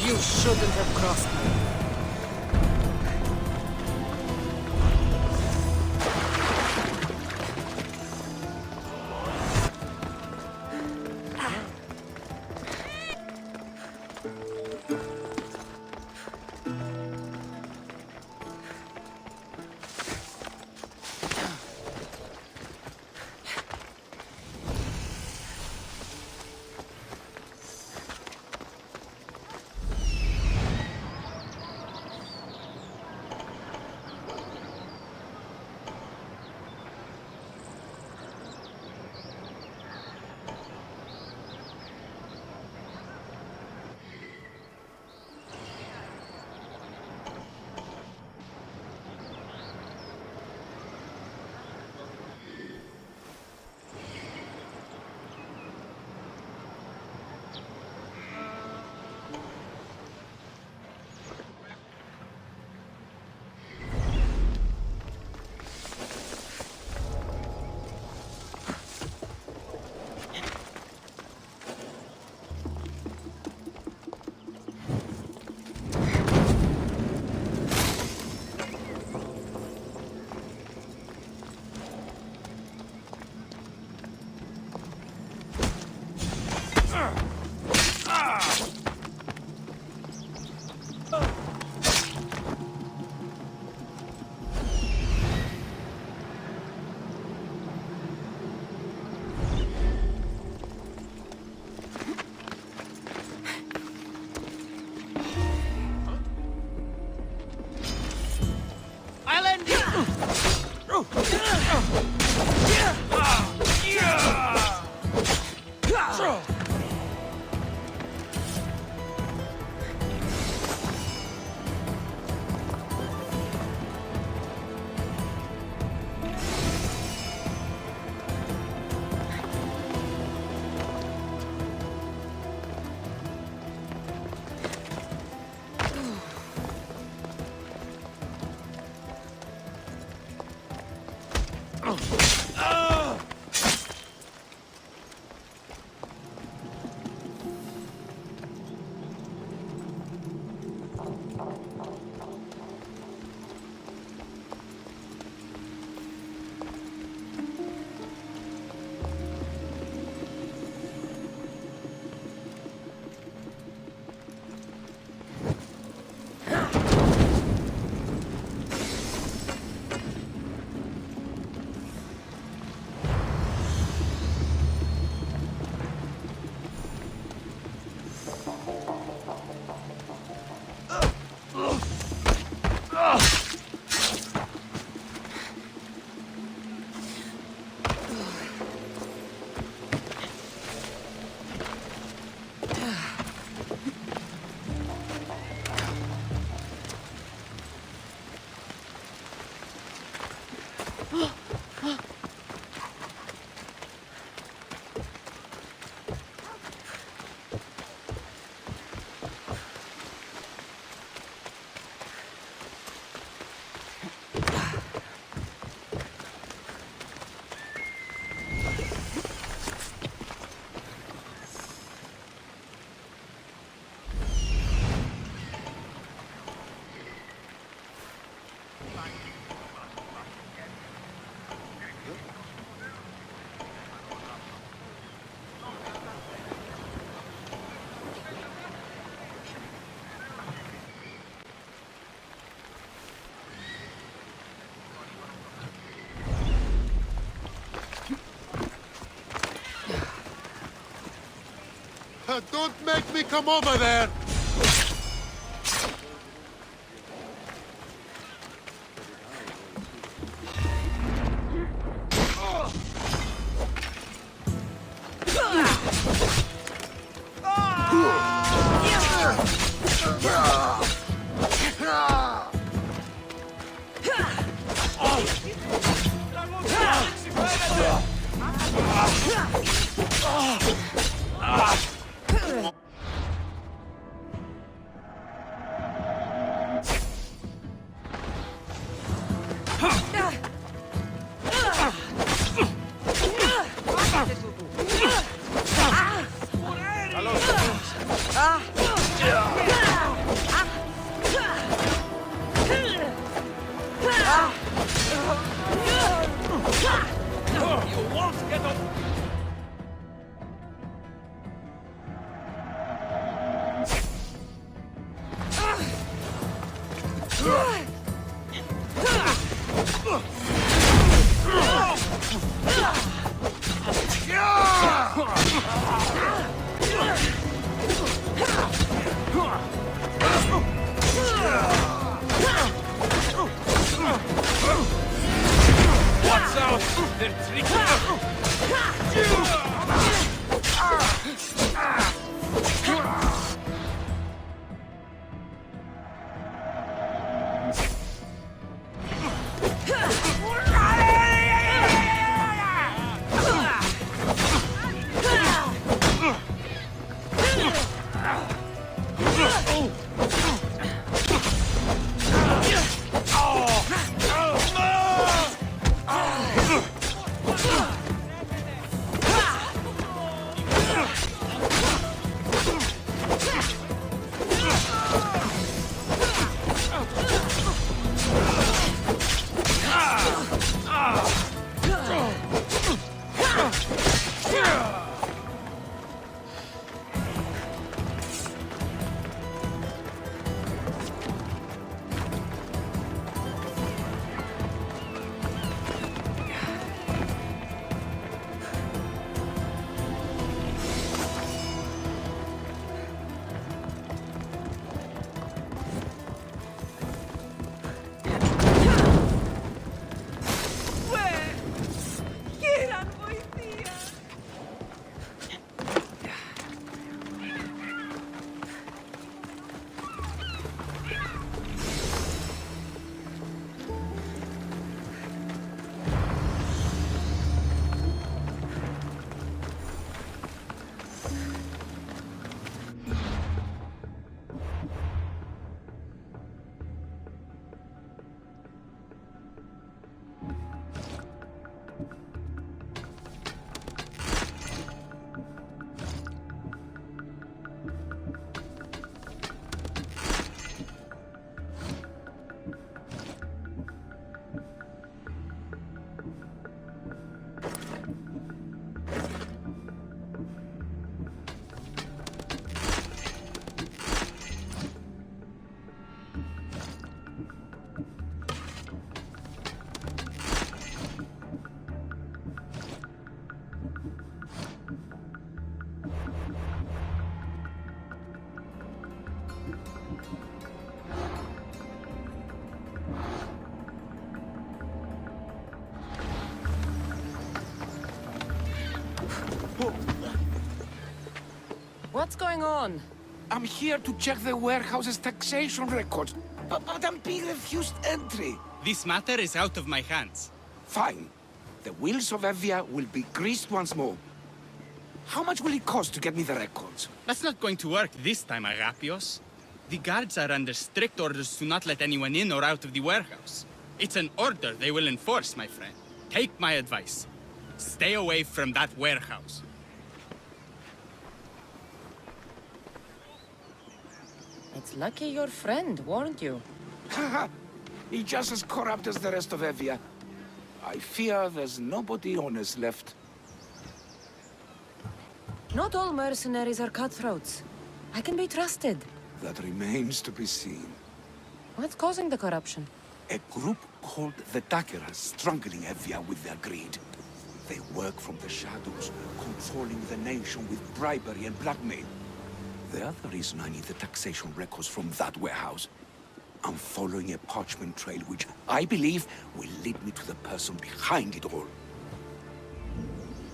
You shouldn't have crossed me. Don't make me come over there! What's going on? I'm here to check the warehouse's taxation records, but I'm being refused entry. This matter is out of my hands. Fine. The wheels of Evia will be greased once more. How much will it cost to get me the records? That's not going to work this time, Agapios. The guards are under strict orders to not let anyone in or out of the warehouse. It's an order they will enforce, my friend. Take my advice. Stay away from that warehouse. It's lucky your friend warned you. Haha! He's just as corrupt as the rest of Evia. I fear there's nobody honest left. Not all mercenaries are cutthroats. I can be trusted. That remains to be seen. What's causing the corruption? A group called the Dakeras is strangling Evia with their greed. They work from the shadows, controlling the nation with bribery and blackmail. the other reason I need the taxation records from that warehouse. I'm following a parchment trail which I believe will lead me to the person behind it all.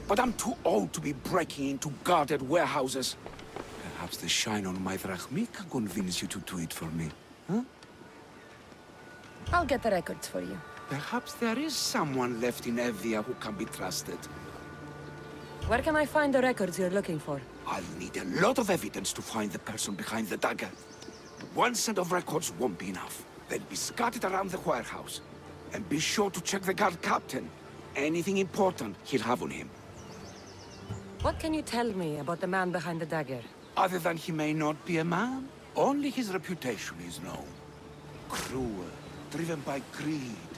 But I'm too old to be breaking into guarded warehouses. Perhaps the shine on my drachmi can convince you to do it for me, huh? I'll get the records for you. Perhaps there is someone left in Evia who can be trusted. Where can I find the records you're looking for? I'll need a lot of evidence to find the person behind the dagger. One set of records won't be enough. They'll be scattered around the warehouse. And be sure to check the guard captain. Anything important he'll have on him. What can you tell me about the man behind the dagger? Other than he may not be a man, only his reputation is known. Cruel, driven by greed.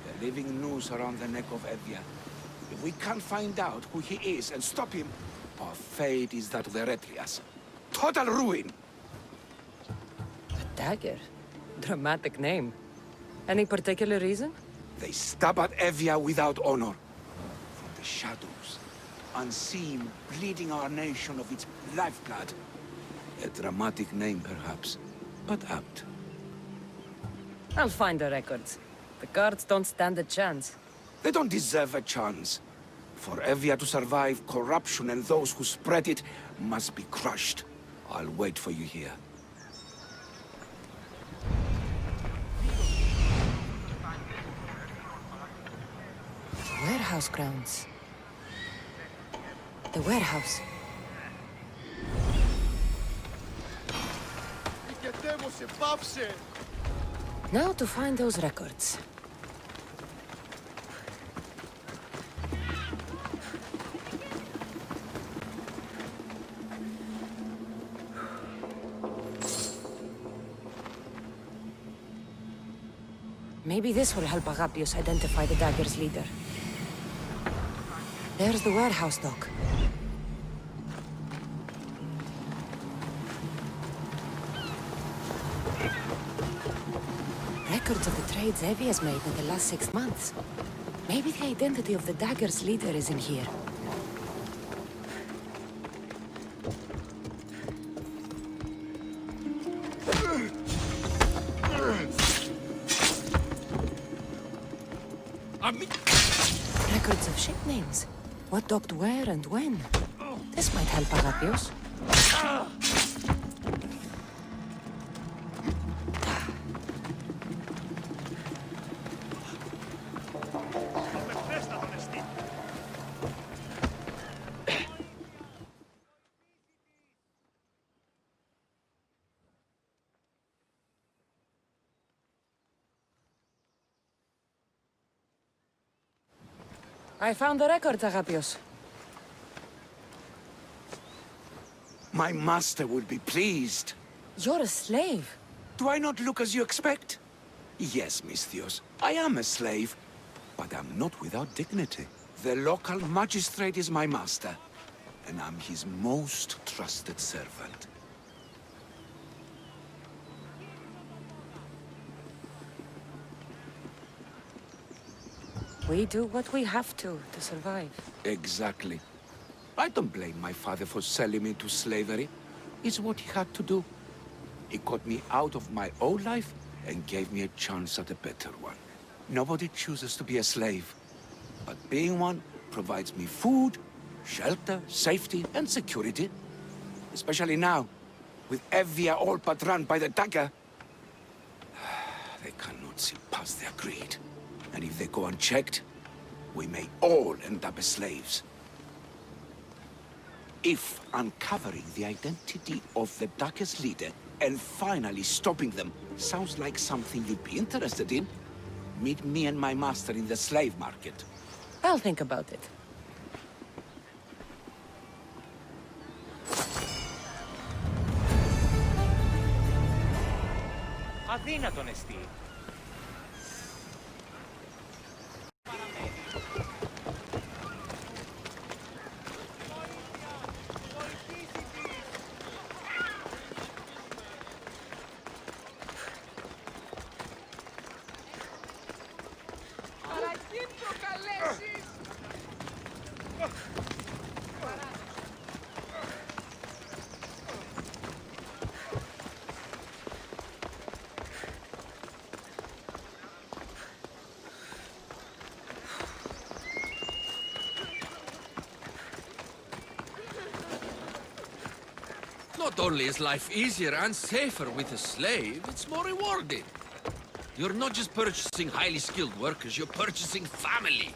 A living noose around the neck of Evia. If we can't find out who he is and stop him, our fate is that of the Retrias. Total ruin! The dagger? Dramatic name. Any particular reason? They stab at Evia without honor. From the shadows, unseen, bleeding our nation of its lifeblood. A dramatic name, perhaps, but apt. I'll find the records. The guards don't stand a chance. They don't deserve a chance. For Evia to survive, corruption and those who spread it must be crushed. I'll wait for you here. Warehouse grounds. The warehouse. Now to find those records. Maybe this will help Agapios identify the dagger's leader. There's the warehouse dock. Records of the trades Evie has made in the last 6 months. Maybe the identity of the dagger's leader is in here. Records of ship names. What docked where and when. This might help Agapios. I found the records, Agapios. My master would be pleased. You're a slave. Do I not look as you expect? Yes, Misthios, I am a slave, but I'm not without dignity. The local magistrate is my master, and I'm his most trusted servant. We do what we have to survive. Exactly. I don't blame my father for selling me to slavery. It's what he had to do. He got me out of my old life and gave me a chance at a better one. Nobody chooses to be a slave, but being one provides me food, shelter, safety, and security. Especially now, with Evia all but run by the dagger. They cannot see past their greed. And if they go unchecked, we may all end up as slaves. If uncovering the identity of the darkest leader and finally stopping them sounds like something you'd be interested in, meet me and my master in the slave market. I'll think about it. Αδύνατον εστί. Not only is life easier and safer with a slave, it's more rewarding. You're not just purchasing highly skilled workers, you're purchasing family.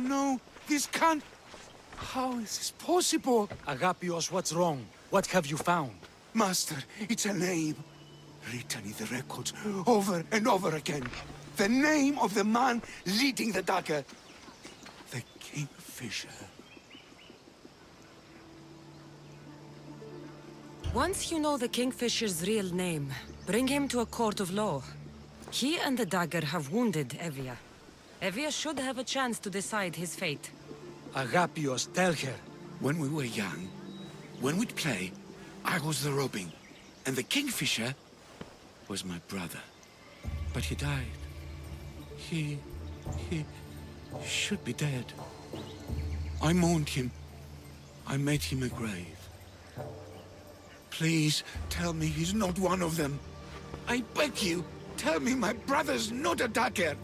No. This can't... How is this possible? Agapios, what's wrong? What have you found? Master, it's a name. Written in the records over and over again. The name of the man leading the dagger. The Kingfisher. Once you know the Kingfisher's real name, bring him to a court of law. He and the dagger have wounded Evia. Evia should have a chance to decide his fate. Agapios, tell her. When we were young, when we'd play, I was the robin, and the Kingfisher was my brother. But he died. He should be dead. I mourned him. I made him a grave. Please, tell me he's not one of them. I beg you, tell me my brother's not a dagger.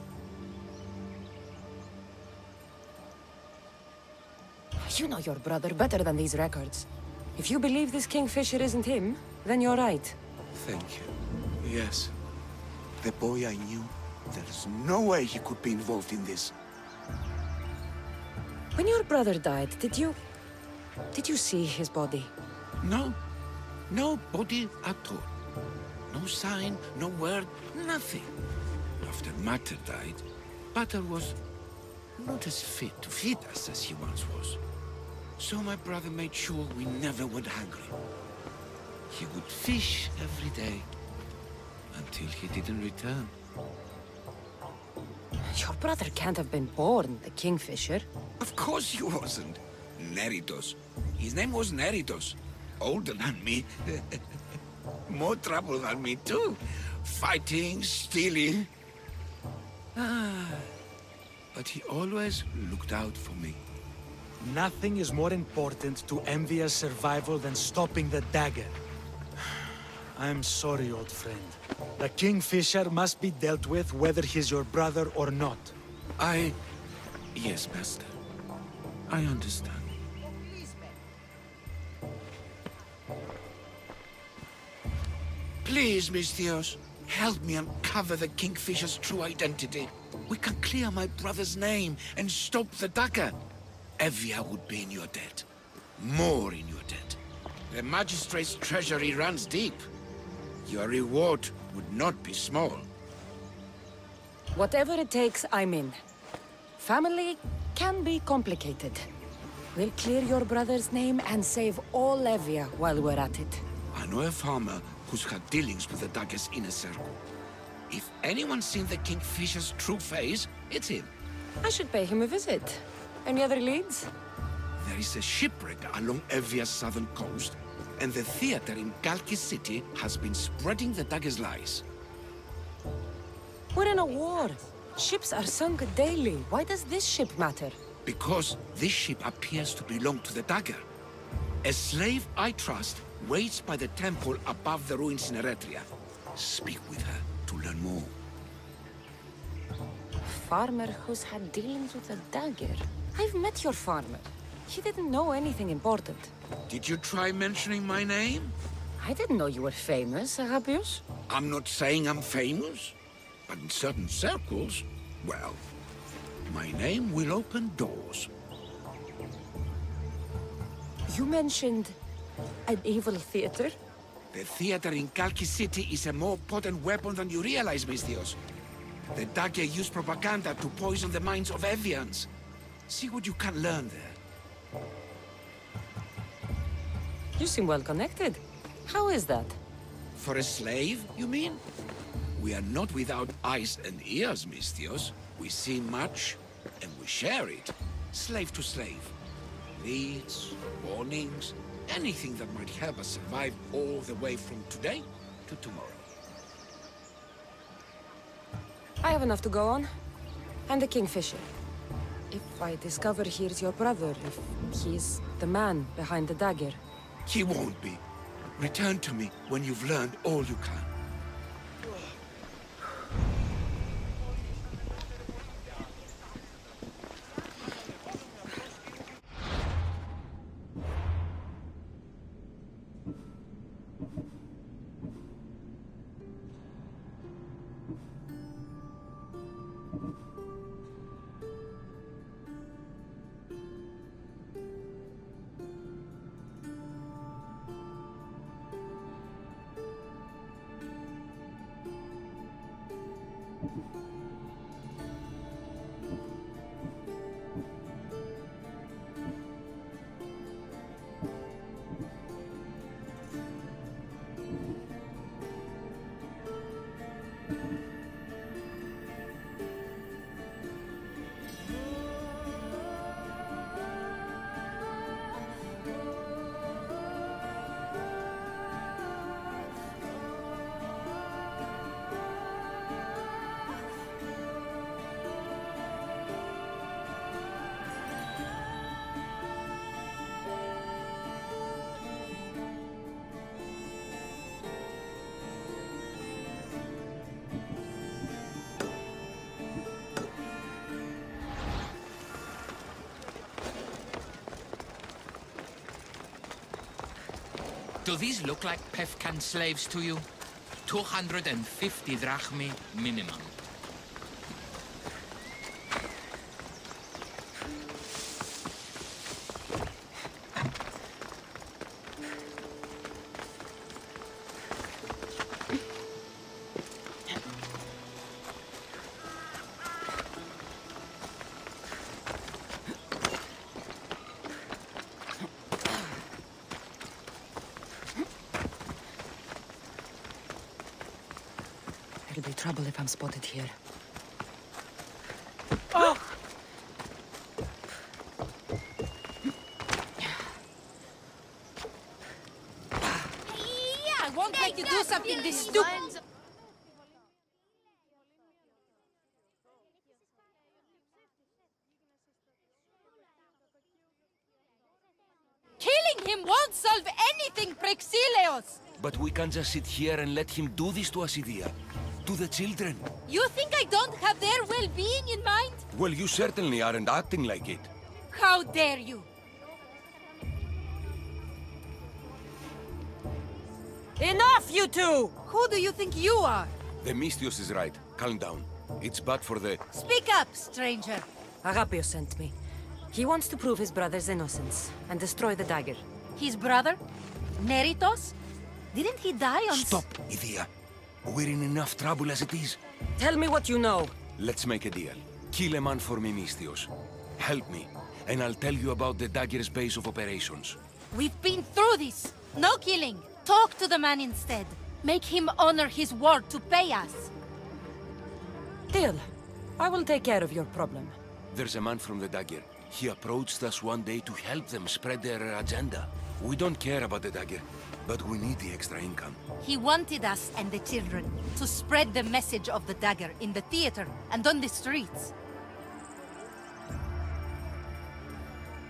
You know your brother better than these records. If you believe this Kingfisher isn't him, then you're right. Thank you. Yes. The boy I knew, there's no way he could be involved in this. When your brother died, did you see his body? No. No body at all. No sign, no word, nothing. After Mater died, Pater was not as fit to feed us as he once was. So my brother made sure we never went hungry. He would fish every day, until he didn't return. Your brother can't have been born the Kingfisher. Of course he wasn't. Neritos. His name was Neritos. Older than me. More trouble than me too. Fighting, stealing. But he always looked out for me. Nothing is more important to Envia's survival than stopping the dagger. I'm sorry, old friend. The Kingfisher must be dealt with whether he's your brother or not. Yes, Master. I understand. Please, Misthios, help me uncover the Kingfisher's true identity. We can clear my brother's name and stop the dagger. Evia would be in your debt. More in your debt. The Magistrate's treasury runs deep. Your reward would not be small. Whatever it takes, I'm in. Family can be complicated. We'll clear your brother's name and save all Evia while we're at it. I know a farmer who's had dealings with the dagger's inner circle. If anyone's seen the Kingfisher's true face, it's him. I should pay him a visit. Any other leads? There is a shipwreck along Evia's southern coast, and the theater in Kalki City has been spreading the dagger's lies. We're in a war. Ships are sunk daily. Why does this ship matter? Because this ship appears to belong to the dagger. A slave I trust waits by the temple above the ruins in Eretria. Speak with her to learn more. Farmer who's had dealings with a dagger. I've met your farmer. He didn't know anything important. Did you try mentioning my name? I didn't know you were famous, Agapios. I'm not saying I'm famous, but in certain circles, well, my name will open doors. You mentioned an evil theater? The theater in Kalki City is a more potent weapon than you realize, Misthios. The dagger used propaganda to poison the minds of Evians. See what you can learn there. You seem well connected. How is that? For a slave, you mean? We are not without eyes and ears, Misthios. We see much, and we share it. Slave to slave. Leads, warnings, anything that might help us survive all the way from today to tomorrow. I have enough to go on. And the Kingfisher. If I discover he's your brother, if he's the man behind the dagger. He won't be. Return to me when you've learned all you can. Do these look like Pefkan slaves to you? 250 drachmi minimum. There'll be trouble if I'm spotted here. Oh! I won't let you do something this stupid. Killing him won't solve anything, Prexileos! But we can't just sit here and let him do this to us, Idia. To the children. You think I don't have their well-being in mind? Well, you certainly aren't acting like it. How dare you! Enough, you two! Who do you think you are? The Mystios is right. Calm down. It's bad for the... Speak up, stranger. Agapios sent me. He wants to prove his brother's innocence and destroy the dagger. His brother? Neritos? Didn't he die on... Stop, Idia. We're in enough trouble as it is. Tell me what you know. Let's make a deal. Kill a man for me, Mystios. Help me, and I'll tell you about the dagger's base of operations. We've been through this. No killing. Talk to the man instead. Make him honor his word to pay us. Deal. I will take care of your problem. There's a man from the dagger. He approached us one day to help them spread their agenda. We don't care about the dagger, but we need the extra income. He wanted us and the children to spread the message of the dagger in the theater and on the streets.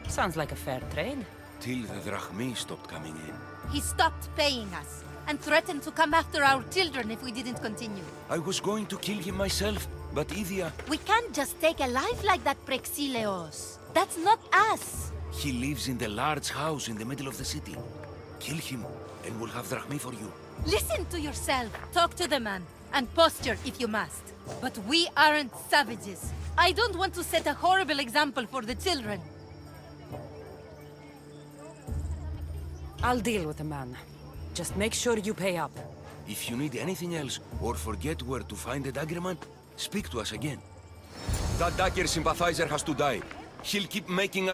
Sounds like a fair trade. Till the drachmi stopped coming in. He stopped paying us and threatened to come after our children if we didn't continue. I was going to kill him myself, but Idia... We can't just take a life like that, Prexileos. That's not us. He lives in the large house in the middle of the city. Kill him, and we'll have drachmi for you. Listen to yourself. Talk to the man, and posture if you must. But we aren't savages. I don't want to set a horrible example for the children. I'll deal with the man. Just make sure you pay up. If you need anything else, or forget where to find the daggerman, speak to us again. That dagger sympathizer has to die. He'll keep making a...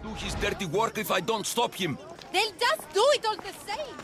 Do his dirty work if I don't stop him. They'll just do it all the same.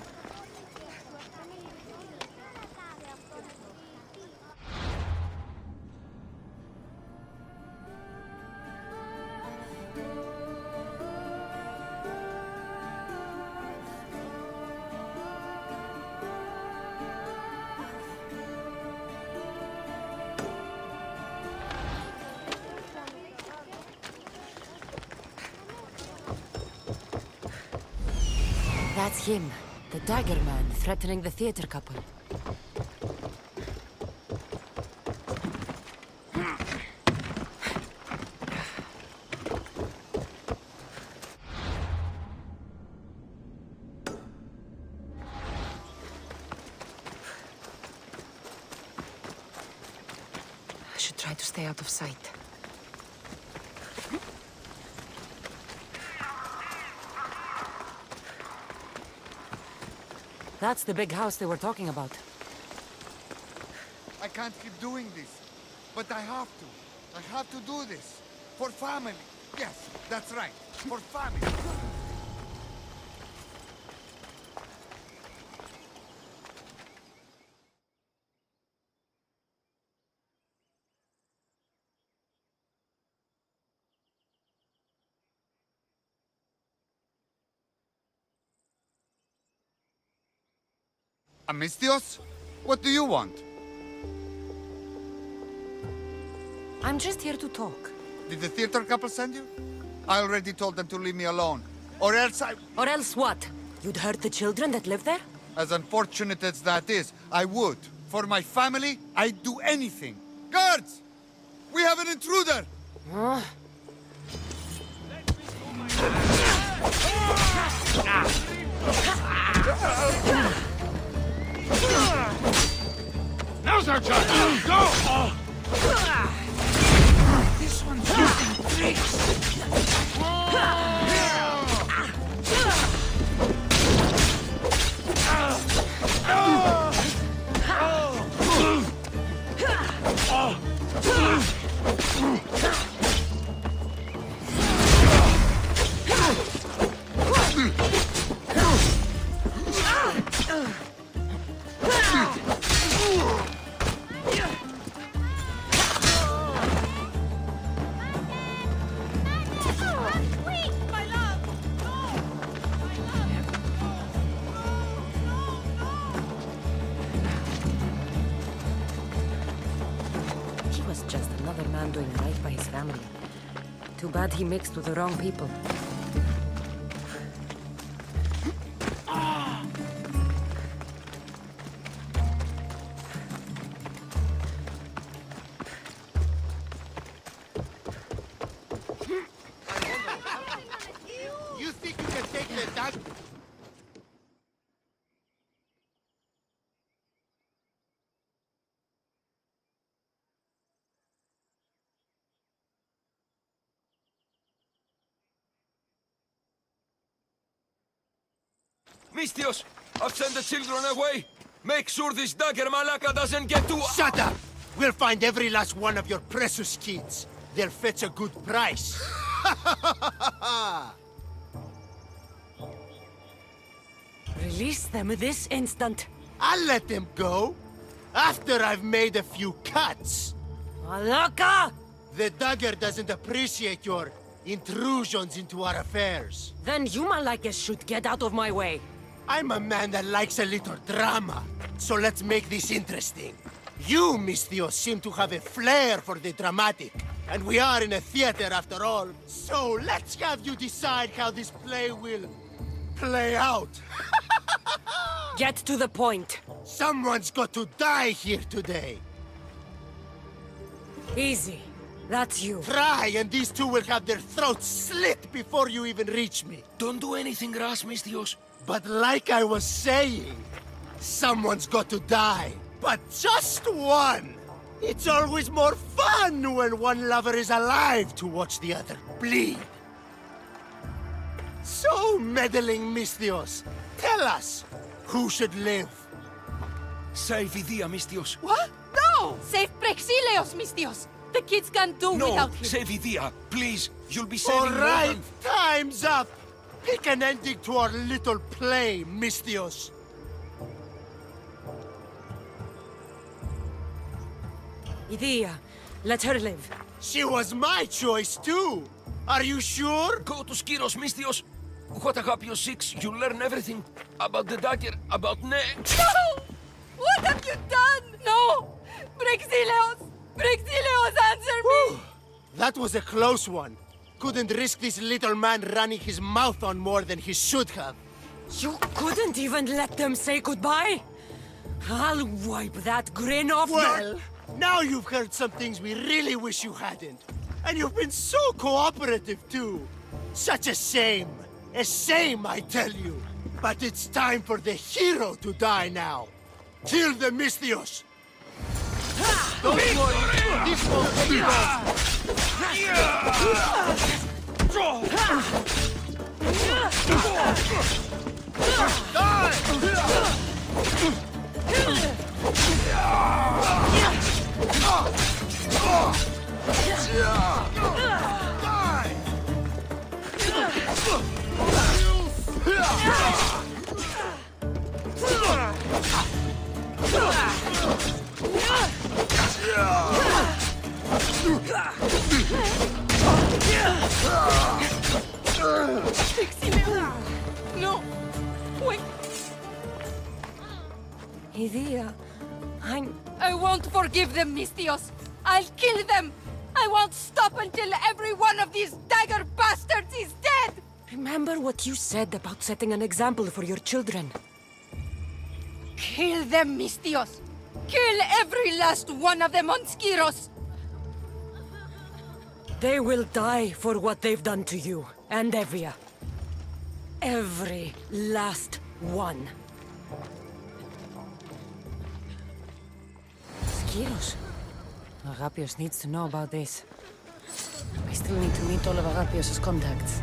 That's him, the dagger man threatening the theater couple. I should try to stay out of sight. That's the big house they were talking about. I can't keep doing this, but I have to. I have to do this. For family. Yes, that's right. For family. Amistios? What do you want? I'm just here to talk. Did the theater couple send you? I already told them to leave me alone. Or else I... Or else what? You'd hurt the children that live there? As unfortunate as that is, I would. For my family, I'd do anything. Guards! We have an intruder! Now's our time! Go! This one's using tricks! Doing right by his family. Too bad he mixed with the wrong people. You think you can take the dog? Mistios, I've sent the children away. Make sure this dagger malaka doesn't get to... Shut up! We'll find every last one of your precious kids. They'll fetch a good price. Release them this instant. I'll let them go. After I've made a few cuts. Malaka! The dagger doesn't appreciate your intrusions into our affairs. Then you, Malakis, should get out of my way. I'm a man that likes a little drama, so let's make this interesting. You, Mistios, seem to have a flair for the dramatic, and we are in a theater after all. So let's have you decide how this play will play out. Get to the point. Someone's got to die here today. Easy. That's you. Try, and these two will have their throats slit before you even reach me. Don't do anything rash, Mistios. But like I was saying, someone's got to die. But just one! It's always more fun when one lover is alive to watch the other bleed. So, meddling Mistios, tell us, who should live? Save Idia, Mistios. What? No! Save Prexileos, Mistios! The kids can't do without him. Save Idia, please. You'll be saving All more right, than... time's up. Pick an ending to our little play, Mistios. Idia, let her live. She was my choice, too. Are you sure? Go to Skiros, Mistios. What Agapio 6, you learn everything. About the dagger, about No! What have you done? No! Brexilios! Brexilios, answer me! That was a close one. Couldn't risk this little man running his mouth on more than he should have. You couldn't even let them say goodbye? I'll wipe that grin off Well, now you've heard some things we really wish you hadn't. And you've been so cooperative, too. Such a shame. A shame, I tell you. But it's time for the hero to die now. Kill the Mistios. Don't worry, this won't take No! Wait! Idia, I won't forgive them, Mistios! I'll kill them! I won't stop until every one of these dagger bastards is dead! Remember what you said about setting an example for your children. Kill them, Mistios! Kill every last one of them on Skiros! They will die for what they've done to you, and Evia. Every last one. Skiros. Agapios needs to know about this. I still need to meet all of Agapios' contacts.